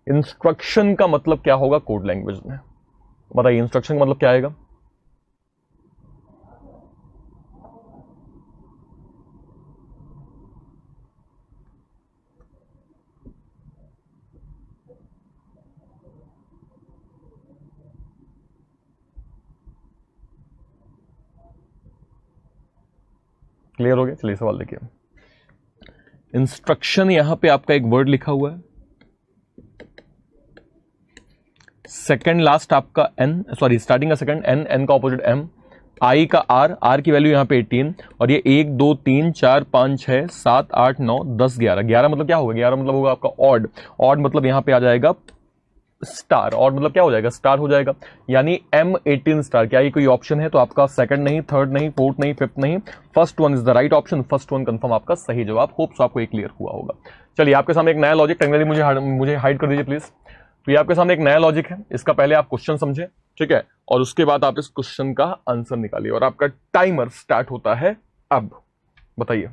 इंस्ट्रक्शन का मतलब क्या होगा कोड लैंग्वेज में, बताइए इंस्ट्रक्शन का मतलब क्या आएगा। क्लियर हो गया, चलिए सवाल देखिए, इंस्ट्रक्शन यहां पे आपका एक वर्ड लिखा हुआ है, सेकंड लास्ट आपका एन, सॉरी स्टार्टिंग का सेकंड एन, एन का ऑपोजिट एम, आई का आर, आर की वैल्यू यहां पे 18, और ये 1 2 3 4 5 6 7 8 9 10 11, 11 मतलब क्या होगा, 11 मतलब होगा आपका ऑड, ऑड मतलब यहां पे आ जाएगा स्टार, और मतलब क्या हो जाएगा, स्टार हो जाएगा, यानी M18 स्टार। क्या ये कोई ऑप्शन है? तो आपका सेकंड नहीं, थर्ड नहीं, फोर्थ नहीं, फिफ्थ नहीं, first one is the right option, first one confirm आपका सही जवाब। होप सो आपको ये क्लियर हुआ होगा। चलिए आपके सामने एक नया लॉजिक, टेक्निकली मुझे हाइड कर दीजिए प्लीज। तो ये आपके सामने एक नया लॉजिक है, इसका पहले आप क्वेश्चन समझे, ठीक है, और उसके बाद आप इस क्वेश्चन का आंसर निकालिए, और आपका टाइमर स्टार्ट होता है अब। बताइए,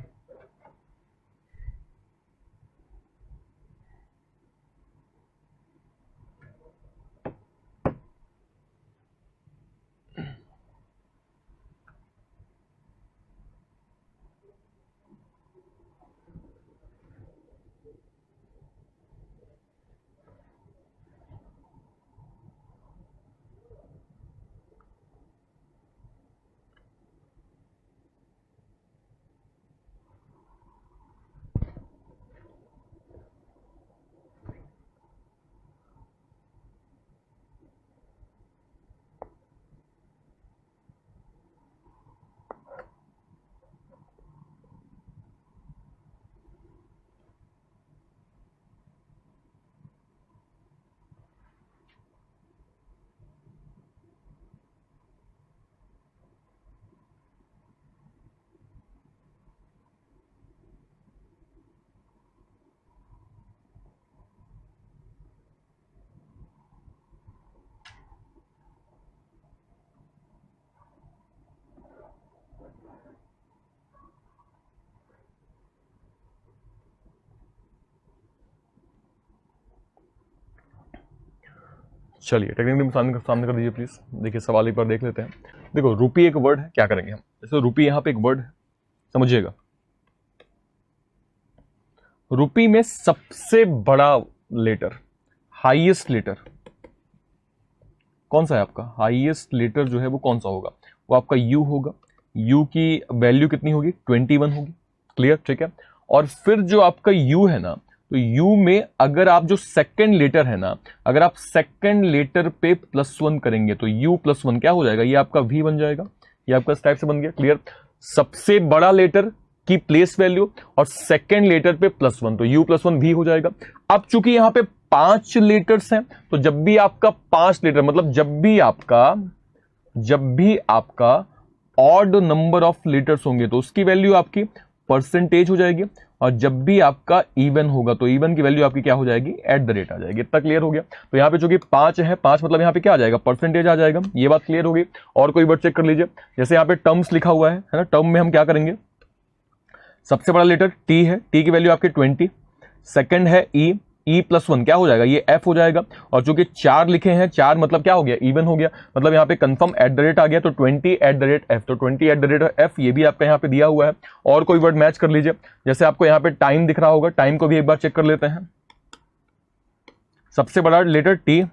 चलिए टेक्निकली सामने कर दीजिए प्लीज। देखिए सवाल एक बार देख लेते हैं। देखो रुपी एक वर्ड है, क्या करेंगे हम, जैसे रुपी यहां पे एक वर्ड है, समझिएगा, रुपी में सबसे बड़ा लेटर, हाईएस्ट लेटर कौन सा है आपका, हाईएस्ट लेटर जो है वो कौन सा होगा, वो आपका यू होगा। यू की वैल्यू कितनी होगी, 21 होगी। क्लियर, ठीक है। और फिर जो आपका यू है ना, तो यू में अगर आप जो सेकंड लेटर है ना, अगर आप सेकंड लेटर पे +1 करेंगे तो यू +1 क्या हो जाएगा, ये आपका वी बन जाएगा। ये आपका इस टाइप से बन गया। क्लियर, सबसे बड़ा लेटर की प्लेस वैल्यू और सेकंड लेटर पे +1, तो u +1 v हो जाएगा। अब चूंकि यहां पे 5 लेटर्स हैं, तो जब भी आपका 5 लेटर, मतलब जब भी आपका ऑड नंबर ऑफ लेटर्स होंगे तो उसकी वैल्यू आपकी परसेंटेज हो जाएगी, और जब भी आपका इवन होगा तो इवन की वैल्यू आपकी क्या हो जाएगी, एट द रेट आ जाएगी। इतना क्लियर हो गया। तो यहाँ पे चूंकि 5 है, 5 मतलब यहाँ पे क्या आ जाएगा, परसेंटेज आ जाएगा। ये बात क्लियर हो गई। और कोई वर्ड चेक कर लीजिए, जैसे यहाँ पे टर्म्स लिखा हुआ है ना, टर्म में हम क्या करेंगे, सबसे बड़ा लेटर टी है, टी की वैल्यू आपकी 20, सेकंड है ई, ई प्लस 1 क्या हो जाएगा, ये एफ हो जाएगा। और चूंकि 4 लिखे हैं, 4 मतलब क्या हो गया, इवन हो गया, मतलब यहाँ पे कंफर्म एट द रेट आ गया, तो 20 एट द रेट एफ, तो 20 एट द रेट एफ ये भी आपका यहाँ पे दिया हुआ है। और कोई वर्ड मैच कर लीजिए, जैसे आपको यहाँ पे टाइम दिख रहा होगा, टाइम को भी एक बार चेक कर लेते हैं। सबसे बड़ा लेटर टी,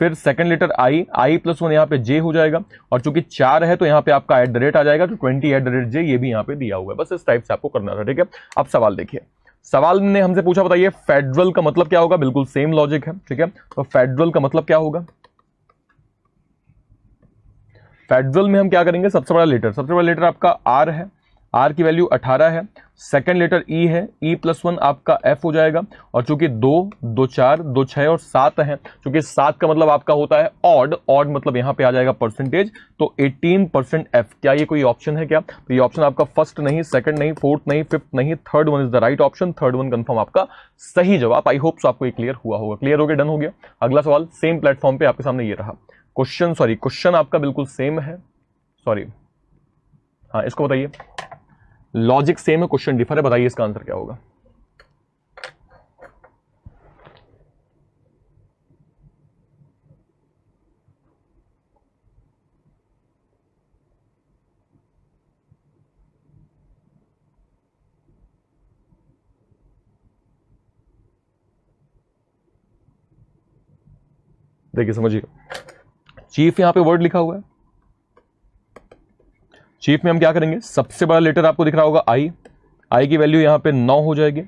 फिर सेकंड लेटर आई, आई प्लस 1 यहाँ पे जे हो जाएगा, और चूंकि 4 है तो यहाँ पे आपका एट द रेट आ जाएगा, तो 20 एट द रेट जे ये भी यहाँ पे दिया हुआ है। बस इस टाइप से आपको करना था, ठीक है। अब सवाल देखिए, सवाल ने हमसे पूछा बताइए फेडरल का मतलब क्या होगा, बिल्कुल सेम लॉजिक है, ठीक है। तो फेडरल का मतलब क्या होगा, फेडरल में हम क्या करेंगे, सबसे बड़ा लेटर आपका आर है, आर की वैल्यू 18 है, सेकंड लेटर ई है, ई प्लस 1 आपका एफ हो जाएगा, और चूंकि 2, 2 4, 2 6 और 7 है, चूंकि 7 का मतलब आपका होता है ऑड, ऑड मतलब यहां पे आ जाएगा परसेंटेज, तो 18% एफ। क्या ये कोई ऑप्शन है क्या, तो ये ऑप्शन आपका फर्स्ट नहीं, सेकंड नहीं, फोर्थ नहीं, फिफ्थ नहीं, third one is the right option, third one confirm आपका सही जवाब। आई होप सो आपको ये क्लियर हुआ होगा। क्लियर हो गया, डन हो गया। अगला सवाल सेम प्लेटफॉर्म पे आपके सामने ये रहा क्वेश्चन, क्वेश्चन आपका बिल्कुल सेम है, हाँ इसको बताइए, लॉजिक सेम है, क्वेश्चन डिफर है, बताइए इसका आंसर क्या होगा। देखिए समझिए, चीफ यहां पे वर्ड लिखा हुआ है, चीफ में हम क्या करेंगे, सबसे बड़ा लेटर आपको दिख रहा होगा आई, आई की वैल्यू यहां पे 9 हो जाएगी।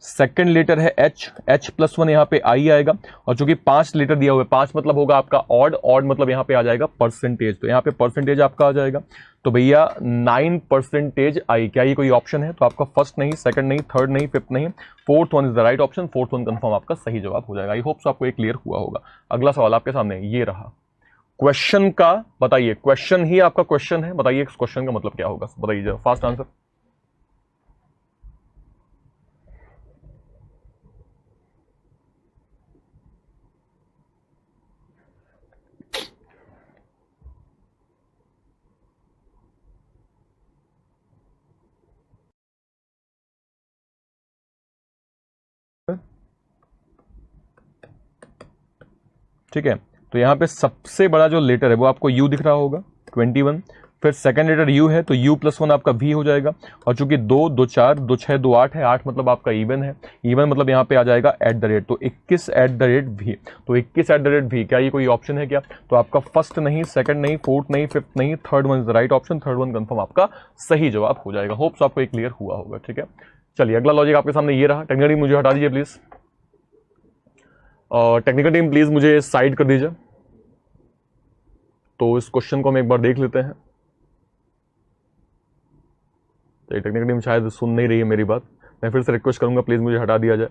सेकंड लेटर है एच, एच प्लस 1 यहां पे आई आएगा, और चूंकि 5 लेटर दिया हुआ है, 5 मतलब होगा आपका ऑड, ऑड मतलब यहां पे आ जाएगा परसेंटेज, तो यहां पे परसेंटेज आपका आ जाएगा। तो भैया 9% आई, क्या ये कोई ऑप्शन है, तो आपका फर्स्ट नहीं, सेकंड नहीं, थर्ड नहीं, फिफ्थ नहीं, fourth one is the right option, fourth one confirm आपका सही जवाब हो जाएगा। आई होप सो आपको ये क्लियर हुआ होगा। अगला सवाल आपके सामने ये रहा, क्वेश्चन का बताइए, क्वेश्चन ही आपका क्वेश्चन है, बताइए इस क्वेश्चन का मतलब क्या होगा, बताइए जरा फास्ट आंसर। ठीक है, तो यहां पे सबसे बड़ा जो लेटर है वो आपको यू दिख रहा होगा 21, फिर सेकंड लेटर यू है तो यू प्लस 1 आपका वी हो जाएगा, और चूंकि 2, 2 4, 2 6, 2 8 है, 8 मतलब आपका इवन है, इवन मतलब यहां पे आ जाएगा एट द रेट, तो 21 एट द रेट वी, तो 21 एट द रेट वी, क्या ये कोई ऑप्शन है क्या, तो आपका फर्स्ट नहीं, सेकंड नहीं, फोर्थ नहीं, फिफ्थ नहीं, third one is the right option, third one confirm आपका सही जवाब हो जाएगा। होप्स आपको ये क्लियर हुआ होगा, ठीक है। चलिए अगला लॉजिक आपके सामने ये रहा, टेक्निकली मुझे हटा दीजिए प्लीज, और टेक्निकल टीम प्लीज मुझे साइड कर दीजिए। तो इस क्वेश्चन को हम एक बार देख लेते हैं। तो टेक्निकल टीम शायद सुन नहीं रही है मेरी बात, मैं फिर से रिक्वेस्ट करूंगा प्लीज मुझे हटा दिया जाए,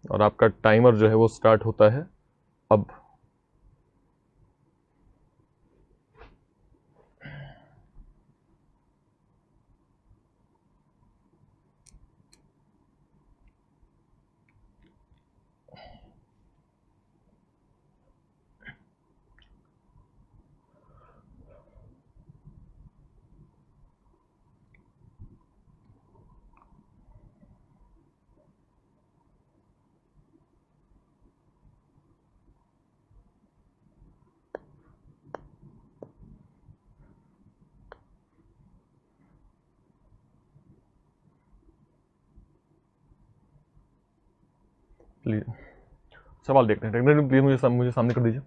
और आपका टाइमर जो है वो स्टार्ट होता है अब। प्लीज सवाल देखते हैं, टेक्निकल प्लीज मुझे सामने कर दीजिए।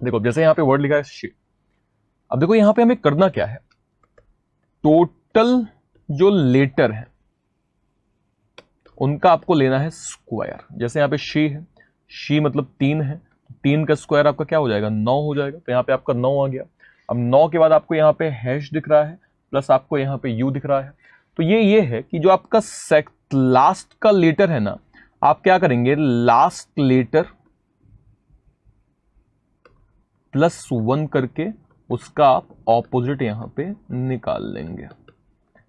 देखो जैसे यहाँ पे वर्ड लिखा है शिट, अब देखो यहाँ पे हमें करना क्या है, टोटल जो लेटर है उनका आपको लेना है स्क्वायर। जैसे यहाँ पे शी है, शी मतलब 3 है, 3 का स्क्वायर आपका क्या हो जाएगा, 9 हो जाएगा, तो यहाँ पे आपका 9 आ गया। अब 9 के बाद आपको यहाँ पे हैश दिख रहा है, प्लस आपको यहाँ पे यू दिख रहा है, तो ये है कि जो आपका लास्ट का लेटर है ना, आप क्या करेंगे, लास्ट लेटर +1 करके उसका आप ऑपोजिट यहां पे निकाल लेंगे।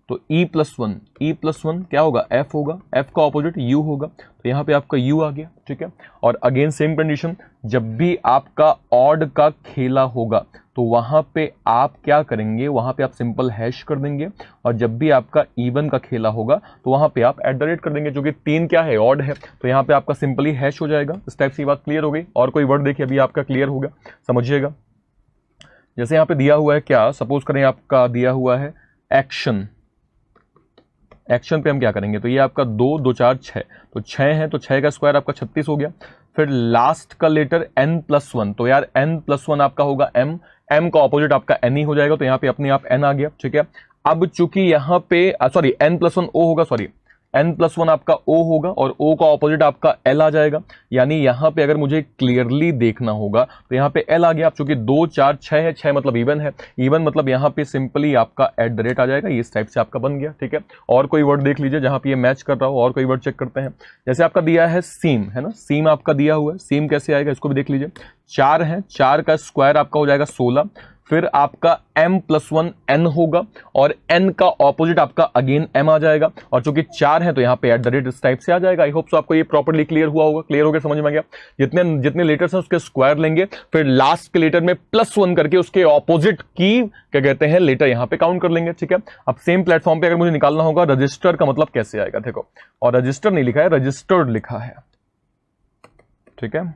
तो E+1 क्या होगा, F होगा, F का ऑपोजिट U होगा, तो यहां पे आपका U आ गया। ठीक है, और अगेन सेम कंडीशन, जब भी आपका ऑड का खेला होगा तो वहां पे आप क्या करेंगे, वहां पे आप सिंपल हैश कर देंगे, और जब भी आपका इवन का खेला होगा तो वहां पे आप @ कर देंगे, जो कि 3 क्या है, ऑड है, तो यहां पे आपका सिंपली हैश हो जाएगा। इस टाइप से बात क्लियर हो गई। और कोई वर्ड देखिए, अभी आपका क्लियर होगा, समझिएगा। जैसे यहां पे दिया हुआ है क्या, सपोज करें आपका दिया हुआ है एक्शन, एक्शन पे हम क्या करेंगे, तो ये आपका 2 2 4 6, तो 6 है, तो 6 का स्क्वायर आपका 36 हो गया। फिर लास्ट का लेटर n+1, तो यार n+1 आपका होगा m, m का ऑपोजिट आपका n ही हो जाएगा, तो यहां पे अपने आप n आ गया। ठीक है, अब चूंकि यहां पे सॉरी n+1 o होगा, सॉरी n+1 आपका o होगा, और o का ऑपोजिट आपका l आ जाएगा। यानी यहां पे अगर मुझे क्लियरली देखना होगा तो यहां पे l आ गया। आप चूंकि 2 4 6 है, 6 मतलब इवन है, इवन मतलब यहां पे सिंपली आपका @ आ जाएगा। ये इस टाइप से आपका बन गया। ठीक है, और कोई वर्ड देख लीजिए जहां पे ये मैच कर रहा हो, और कोई वर्ड चेक करते हैं। जैसे आपका दिया है सीम, है ना, सीम आपका दिया हुआ है, सीम कैसे आएगा इसको भी देख लीजिए। 4 है, 4 का स्क्वायर आपका हो जाएगा 16, फिर आपका m+1 n होगा, और n का ऑपोजिट आपका अगेन m आ जाएगा, और चूंकि 4 है तो यहां पे @ इस टाइप से आ जाएगा। आई होप सो आपको ये प्रॉपर्ली क्लियर हुआ होगा, क्लियर हो गया, समझ में गया। जितने जितने लेटर्स हैं उसके स्क्वायर लेंगे, फिर लास्ट के लेटर में +1 करके उसके ऑपोजिट की क्या कहते हैं लेटर यहां पे काउंट कर लेंगे। ठीक है, अब सेम प्लेटफॉर्म पे अगर मुझे निकालना होगा रजिस्टर का मतलब कैसे आएगा, देखो, और रजिस्टर नहीं लिखा है, रजिस्टर्ड लिखा है। ठीक है,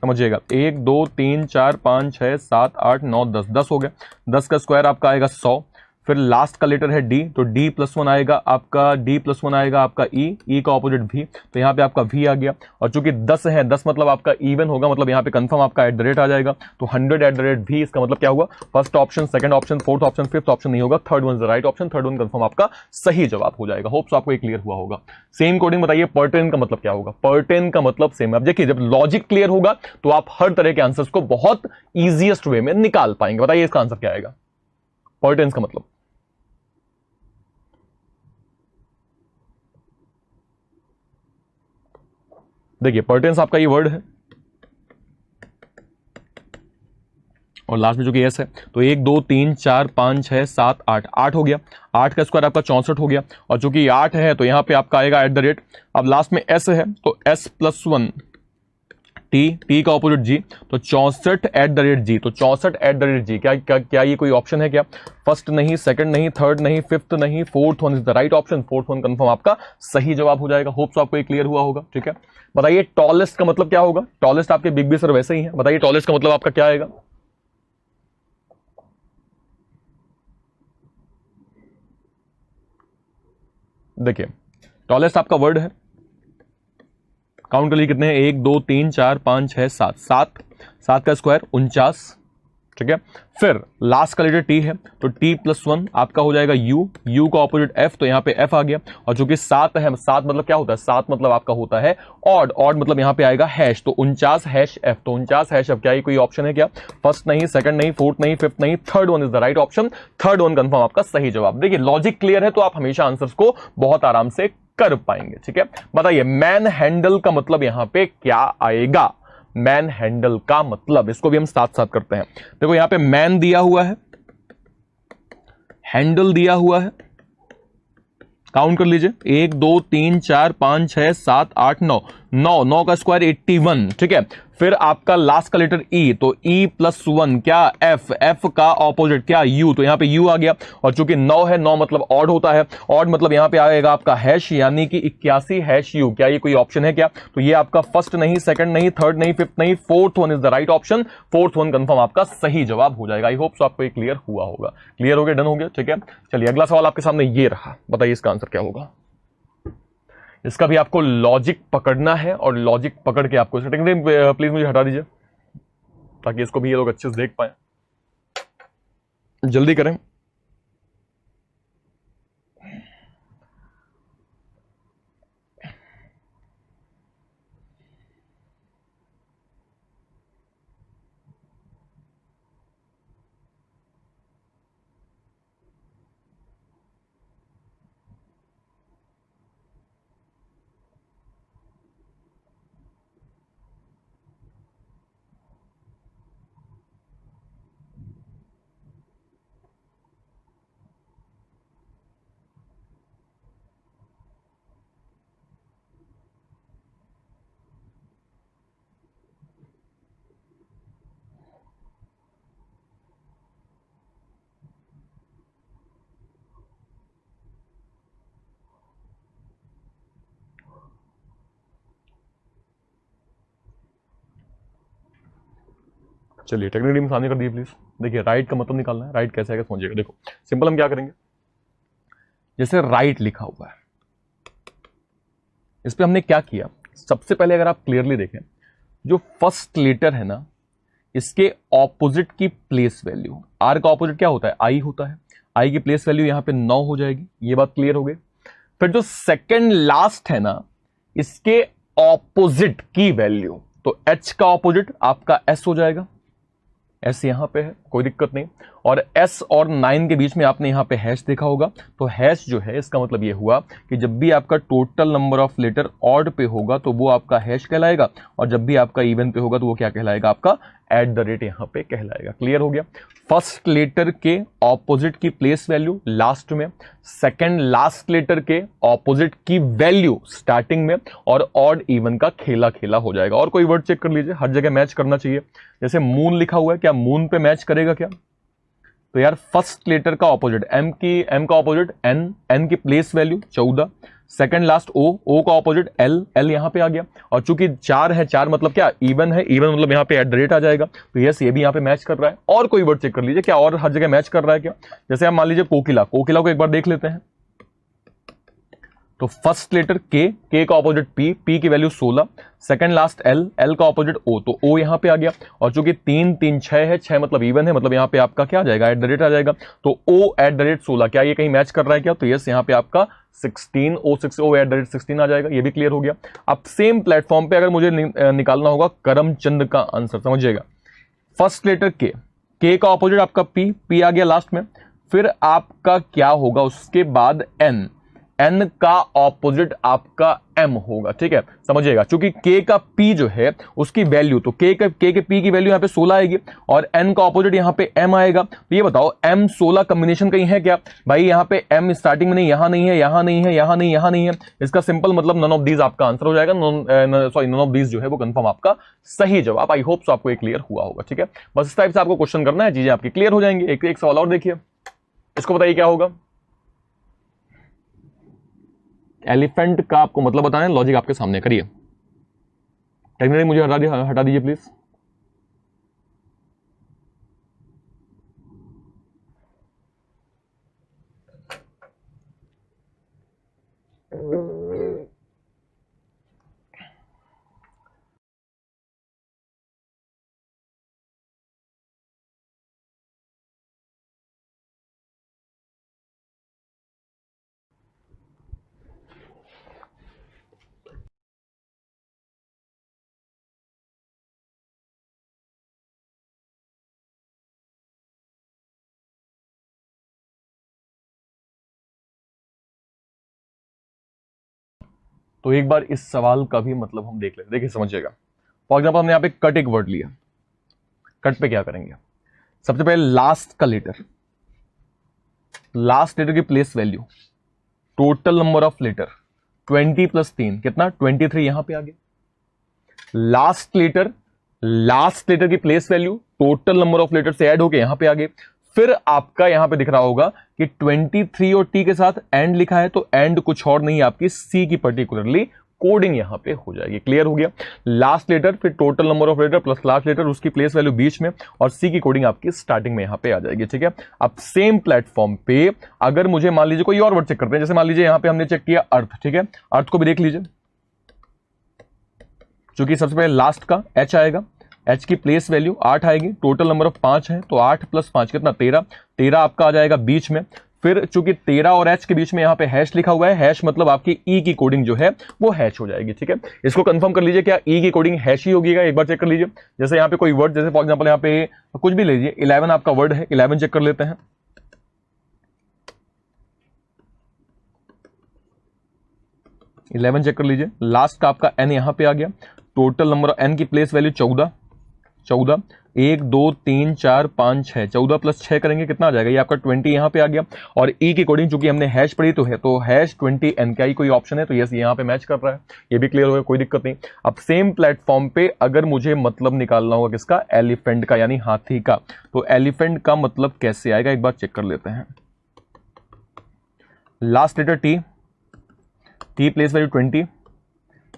समझिएगा, 1 2 3 4 5 6 7 8 9 10, 10 हो गया। 10 का स्क्वायर आपका आएगा 100, फिर लास्ट का लेटर है डी, तो D+1 आएगा आपका, D+1 आएगा आपका ई का ऑपोजिट भी, तो यहाँ पे आपका V आ गया। और चूंकि 10 है, 10 मतलब आपका इवन होगा, मतलब यहाँ पे कंफर्म आपका @ आ जाएगा, तो 100 @ V, इसका मतलब क्या हुआ, first option, second option, fourth option, fifth option नहीं होगा, third one is the right option, third one confirm आपका सही जवाब हो जाएगा। होप्स आपको ये क्लियर हुआ होगा। सेम कोडिंग बताइए, पर्टेन का मतलब क्या होगा, पर्टेन का मतलब सेम। अब देखिए, जब लॉजिक क्लियर होगा तो आप हर तरह के आंसर्स को बहुत इजीएस्ट वे में निकाल पाएंगे। बताइए इसका आंसर क्या आएगा, पर्टेन्स का मतलब। देखिए, पर्टेन्स आपका ये वर्ड है, और लास्ट में जो कि एस है, तो 1 2 3 4 5 6 7 8, 8 हो गया। 8 का स्क्वायर आपका 64 हो गया, और चूंकि 8 है तो यहां पे आपका आएगा @। अब लास्ट में एस है, तो s+1 टी का ऑपोजिट जी, तो 64 @g, तो 64 @g, क्या क्या क्या ये कोई ऑप्शन है क्या, फर्स्ट नहीं, सेकंड नहीं, थर्ड नहीं, फिफ्थ नहीं, fourth one is the right option, fourth one confirm आपका सही जवाब हो जाएगा। होप्स आपको ये क्लियर हुआ होगा। ठीक है, बताइए टॉलेस्ट का मतलब क्या होगा, टॉलेस्ट आपके बिग बी सर वैसे ही है, बताइए टॉलेस्ट का मतलब आपका क्या आएगा। देखिए, टॉलेस्ट आपका वर्ड है, काउंट कर लीजिए कितने हैं, 1 2 3 4 5 6 7, 7, 7 का स्क्वायर 49। ठीक है, फिर लास्ट का लेटर टी है, तो T+1 आपका हो जाएगा U का ऑपोजिट F, तो यहां पे F आ गया। और जो कि 7 है, 7 मतलब क्या होता है, 7 मतलब आपका होता है ऑड, ऑड मतलब यहां पे आएगा हैश, तो 49 हैश F, तो 49 हैश F, क्या ये कोई ऑप्शन है क्या, फर्स्ट नहीं, सेकंड नहीं, फोर्थ नहीं, फिफ्थ नहीं, third one is the right option, third one confirm आपका सही जवाब। देखिए, लॉजिक क्लियर है तो आप हमेशा आंसर्स को बहुत आराम से कर पाएंगे। ठीक है, बताइए मैन हैंडल का मतलब यहां पे क्या आएगा, मैन हैंडल का मतलब, इसको भी हम साथ साथ करते हैं। देखो, यहां पे मैन दिया हुआ है, हैंडल दिया हुआ है, काउंट कर लीजिए, 1 2 3 4 5 6 7 8 9, 9 का स्क्वायर 81। ठीक है, फिर आपका लास्ट का लेटर ई, तो E+1 क्या F का ऑपोजिट क्या U, तो यहां पे U आ गया। और चूंकि 9 है, 9 मतलब ऑड होता है, ऑड मतलब यहां पे आएगा आपका हैश, यानी कि 81 हैश U, क्या ये कोई ऑप्शन है क्या, तो ये आपका फर्स्ट नहीं, सेकंड नहीं, थर्ड नहीं, फिफ्थ नहीं, fourth one is the right option, fourth one confirm आपका सही जवाब हो जाएगा। आई होप सो आपको ये क्लियर हुआ होगा, क्लियर हो गया, डन हो गया। ठीक है, चलिए अगला सवाल आपके सामने ये रहा, बताइए इसका आंसर क्या होगा। इसका भी आपको लॉजिक पकड़ना है, और लॉजिक पकड़ के आपको सेटिंग प्लीज मुझे हटा दीजिए, ताकि इसको भी ये लोग अच्छे से देख पाए, जल्दी करें। चलिए टेक्निकल टीम सामने कर दिए प्लीज। देखिए राइट का मतलब निकालना है, राइट कैसे आएगा समझिएगा। देखो सिंपल हम क्या करेंगे, जैसे राइट लिखा हुआ है इस पे हमने क्या किया, सबसे पहले अगर आप क्लियरली देखें जो फर्स्ट लेटर है ना इसके ऑपोजिट की प्लेस वैल्यू, आर का ऑपोजिट क्या होता है, आई होता है, आई की प्लेस वैल्यू यहां पे 9 हो जाएगी, ये बात क्लियर हो गई। फिर जो सेकंड लास्ट है ना इसके ऑपोजिट की वैल्यू, तो एच का ऑपोजिट आपका एस हो जाएगा, एस यहां पे है कोई दिक्कत नहीं, और एस और 9 के बीच में आपने यहां पे हैश देखा होगा, तो हैश जो है इसका मतलब ये हुआ कि जब भी आपका total number of letter odd पे होगा तो वो आपका हैश कहलाएगा, और जब भी आपका इवन पे होगा तो वो क्या कहलाएगा, आपका एट द रेट यहां पे कहलाएगा। क्लियर हो गया। फर्स्ट लेटर के ऑपोजिट की प्लेस वैल्यू लास्ट में, सेकंड लास्ट लेटर के ऑपोजिट की वैल्यू स्टार्टिंग में, और ऑड इवन का खेला खेला हो जाएगा। और कोई वर्ड चेक कर लीजिए, हर जगह मैच करना चाहिए। जैसे मून लिखा हुआ है, क्या मून पे मैच करेगा क्या, तो यार फर्स्ट लेटर का ऑपोजिट एम का ऑपोजिट एन की प्लेस वैल्यू 14, सेकंड लास्ट ओ का ऑपोजिट एल यहां पे आ गया, और चूंकि 4 है, 4 मतलब क्या इवन है, इवन मतलब यहां पे एट द रेट आ जाएगा, तो यस ये भी यहां पे मैच कर रहा है। और कोई वर्ड चेक कर लीजिए, क्या और हर जगह मैच कर रहा है क्या। जैसे आप मान लीजिए कोकिला को एक बार देख लेते हैं, तो फर्स्ट लेटर के का ऑपोजिट पी की वैल्यू 16, सेकंड लास्ट एल का ऑपोजिट ओ, तो ओ यहां पे आ गया, और चूंकि 3 3 6 है, 6 मतलब इवन है, मतलब यहां पे आपका क्या आ जाएगा, एट द रेट आ जाएगा, तो ओ एट द रेट 16, क्या ये कहीं मैच कर रहा है क्या, तो यस यहां पे आपका 16 ओ एट द रेट 16 आ जाएगा, ये भी क्लियर हो गया। अब सेम प्लेटफॉर्म पे अगर मुझे निकालना होगा करमचंद का आंसर, समझिएगा फर्स्ट लेटर के का ऑपोजिट आपका पी आ गया लास्ट में, फिर आपका क्या होगा उसके बाद एन का ऑपोजिट आपका एम होगा, ठीक है समझिएगा। क्योंकि के का पी जो है उसकी वैल्यू, तो के के पी की वैल्यू यहां पे 16 आएगी, और एन का ऑपोजिट यहां पे एम आएगा, तो ये बताओ एम 16 कॉम्बिनेशन कहीं है क्या भाई, यहां पे एम स्टार्टिंग में नहीं, यहां नहीं है, यहां नहीं है, यहां नहीं, यहां नहीं है, इसका सिंपल मतलब नन ऑफ दीज आपका आंसर हो जाएगा। नन ऑफ दीज जो है वो कंफर्म आपका सही जवाब। आई होप सो आपको एक क्लियर हुआ होगा, ठीक है। बस इस टाइप से आपको क्वेश्चन करना है, चीजें आपकी क्लियर हो जाएंगी। एक सवाल और देखिए, इसको बताइए क्या होगा। एलिफेंट का आपको मतलब बताना है, लॉजिक आपके सामने करिए। टेक्निकली मुझे हटा दीजिए प्लीज। तो एक बार इस सवाल का भी मतलब हम देख लेते, देखिए समझिएगा। फॉर एग्जाम्पल हमने यहां पे कट एक वर्ड लिया, कट पे क्या करेंगे, सबसे पहले लास्ट का लेटर, लास्ट लेटर की place value, total number of letter 20 plus 3 कितना 23 यहां पे आ गया। लास्ट लेटर की place value total number of letter से ऐड होके यहां पे आ गए। फिर आपका यहां पे दिख रहा होगा कि 23 और टी के साथ एंड लिखा है, तो एंड कुछ और नहीं, आपकी सी की पर्टिकुलरली कोडिंग यहां पे हो जाएगी। क्लियर हो गया। लास्ट लेटर फिर total number of letter plus last letter, उसकी प्लेस वैल्यू बीच में, और सी की कोडिंग आपकी स्टार्टिंग में यहां पे आ जाएगी, ठीक है। अब सेम प्लेटफॉर्म पे अगर मुझे मान लीजिए कोई और वर्ड चेक करते हैं, जैसे मान लीजिए यहां पे हमने चेक किया अर्थ, ठीक है, अर्थ को भी देख लीजिए। चूंकि सबसे पहले लास्ट का एच आएगा, एच की प्लेस वैल्यू 8 आएगी, टोटल नंबर ऑफ 5 है, तो 8 प्लस 5 कितना 13 आपका आ जाएगा बीच में। फिर चूंकि 13 और एच के बीच में यहां पे हैश लिखा हुआ है, हैश मतलब आपकी ई की कोडिंग जो है वो हैश हो जाएगी, ठीक है। इसको कंफर्म कर लीजिए, क्या ई की कोडिंग हैश ही होगी, एक बार चेक कर लीजिए। जैसे यहां पे कोई वर्ड, जैसे फॉर एग्जांपल यहां पे कुछ भी लीजिए, 11 आपका वर्ड है, 11 चेक कर लेते हैं। चेक कर लीजिए, लास्ट का आपका एन यहां पे आ गया, टोटल नंबर एन की प्लेस वैल्यू 14 1 2 3 4 5 6, 14 प्लस 6 करेंगे कितना आ जाएगा, ये आपका 20 यहां पे आ गया। और ई की कोडिंग चूंकि हमने हैश पढ़ी तो है, तो हैश 20 एन का ही कोई ऑप्शन है, तो यस यहां पे मैच कर रहा है, ये भी क्लियर हो गया, कोई दिक्कत नहीं। अब सेम प्लेटफॉर्म पे अगर मुझे मतलब निकालना होगा किसका, एलिफेंट का, यानी हाथी का, तो एलिफेंट का मतलब कैसे आएगा एक बार चेक कर लेते हैं। Last letter T place value 20,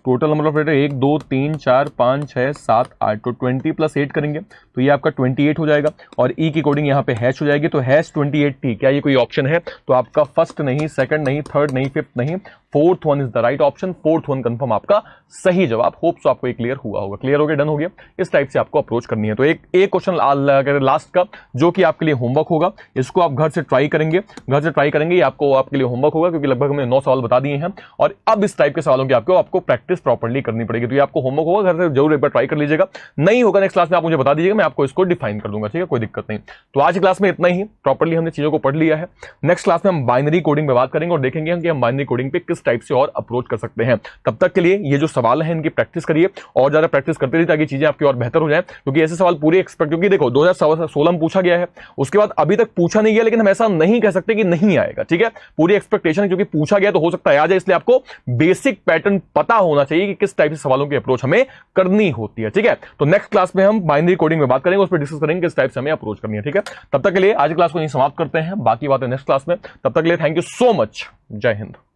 total number of letter 1 2 3 4 5 6 7 8, तो 20 प्लस 8 करेंगे तो तो ये आपका 28 हो जाएगा और ई की कोडिंग यहाँ पे हैश हो जाएगी, तो हैश 28T। क्या ये कोई ऑप्शन है? तो आपका फर्स्ट नहीं, सेकंड नहीं, थर्ड नहीं, फिफ्थ नहीं, fourth one is the right option. Fourth one confirm आपका सही जवाब। होप सो आपको ये क्लियर हुआ होगा। क्लियर हो गया, डन हो गया। इस टाइप से आपको अप्रोच करनी है। तो एक क्वेश्चन लास्ट का जो कि आपके लिए होमवर्क होगा, इसको आप घर से ट्राई करेंगे, ये आपके लिए होमवर्क होगा, क्योंकि लगभग हमने 9 सवाल बता दिए हैं और अब इस टाइप के सवालों की आपको प्रैक्टिस प्रॉपर्ली करनी पड़ेगी। तो ये आपको होमवर्क होगा, घर से जरूर एक बार ट्राई कर लीजिएगा। नहीं होगा नेक्स्ट क्लास में आप मुझे बता दीजिएगा, मैं आपको इसको डिफाइन कर दूंगा, ठीक है, कोई दिक्कत नहीं। तो आज की क्लास में इतना ही, प्रॉपर्ली हमने चीजों को पढ़ लिया है। नेक्स्ट क्लास में हम बाइनरी कोडिंग पे बात करेंगे और देखेंगे कि हम बाइनरी कोडिंग पे किस टाइप से और अप्रोच कर सकते हैं। तब तक के लिए ये जो सवाल है इनकी प्रैक्टिस करिए और ज्यादा प्रैक्टिस करते रहिए ताकि चीजें आपकी और बेहतर हो जाए, क्योंकि ऐसे सवाल पूरे एक्सपेक्ट, क्योंकि देखो 2016 में पूछा गया है, उसके बाद अभी तक पूछा नहीं गया, लेकिन हम ऐसा नहीं कह सकते कि नहीं आएगा, ठीक है। पूरी एक्सपेक्टेशन है, क्योंकि पूछा गया तो हो सकता है आ जाए, इसलिए आपको बेसिक पैटर्न पता होना चाहिए कि किस टाइप से सवालों की अप्रोच हमें करनी होती है, ठीक है। तो नेक्स्ट क्लास में हम बाइनरी कोडिंग में बात करेंगे, उस पर डिस्कस करेंगे किस टाइप से हमें अप्रोच करनी है, ठीक है। तब तक के लिए आज क्लास को यहीं समाप्त करते हैं, बाकी बातें नेक्स्ट क्लास में। तब तक के लिए थैंक यू सो मच। जय हिंद।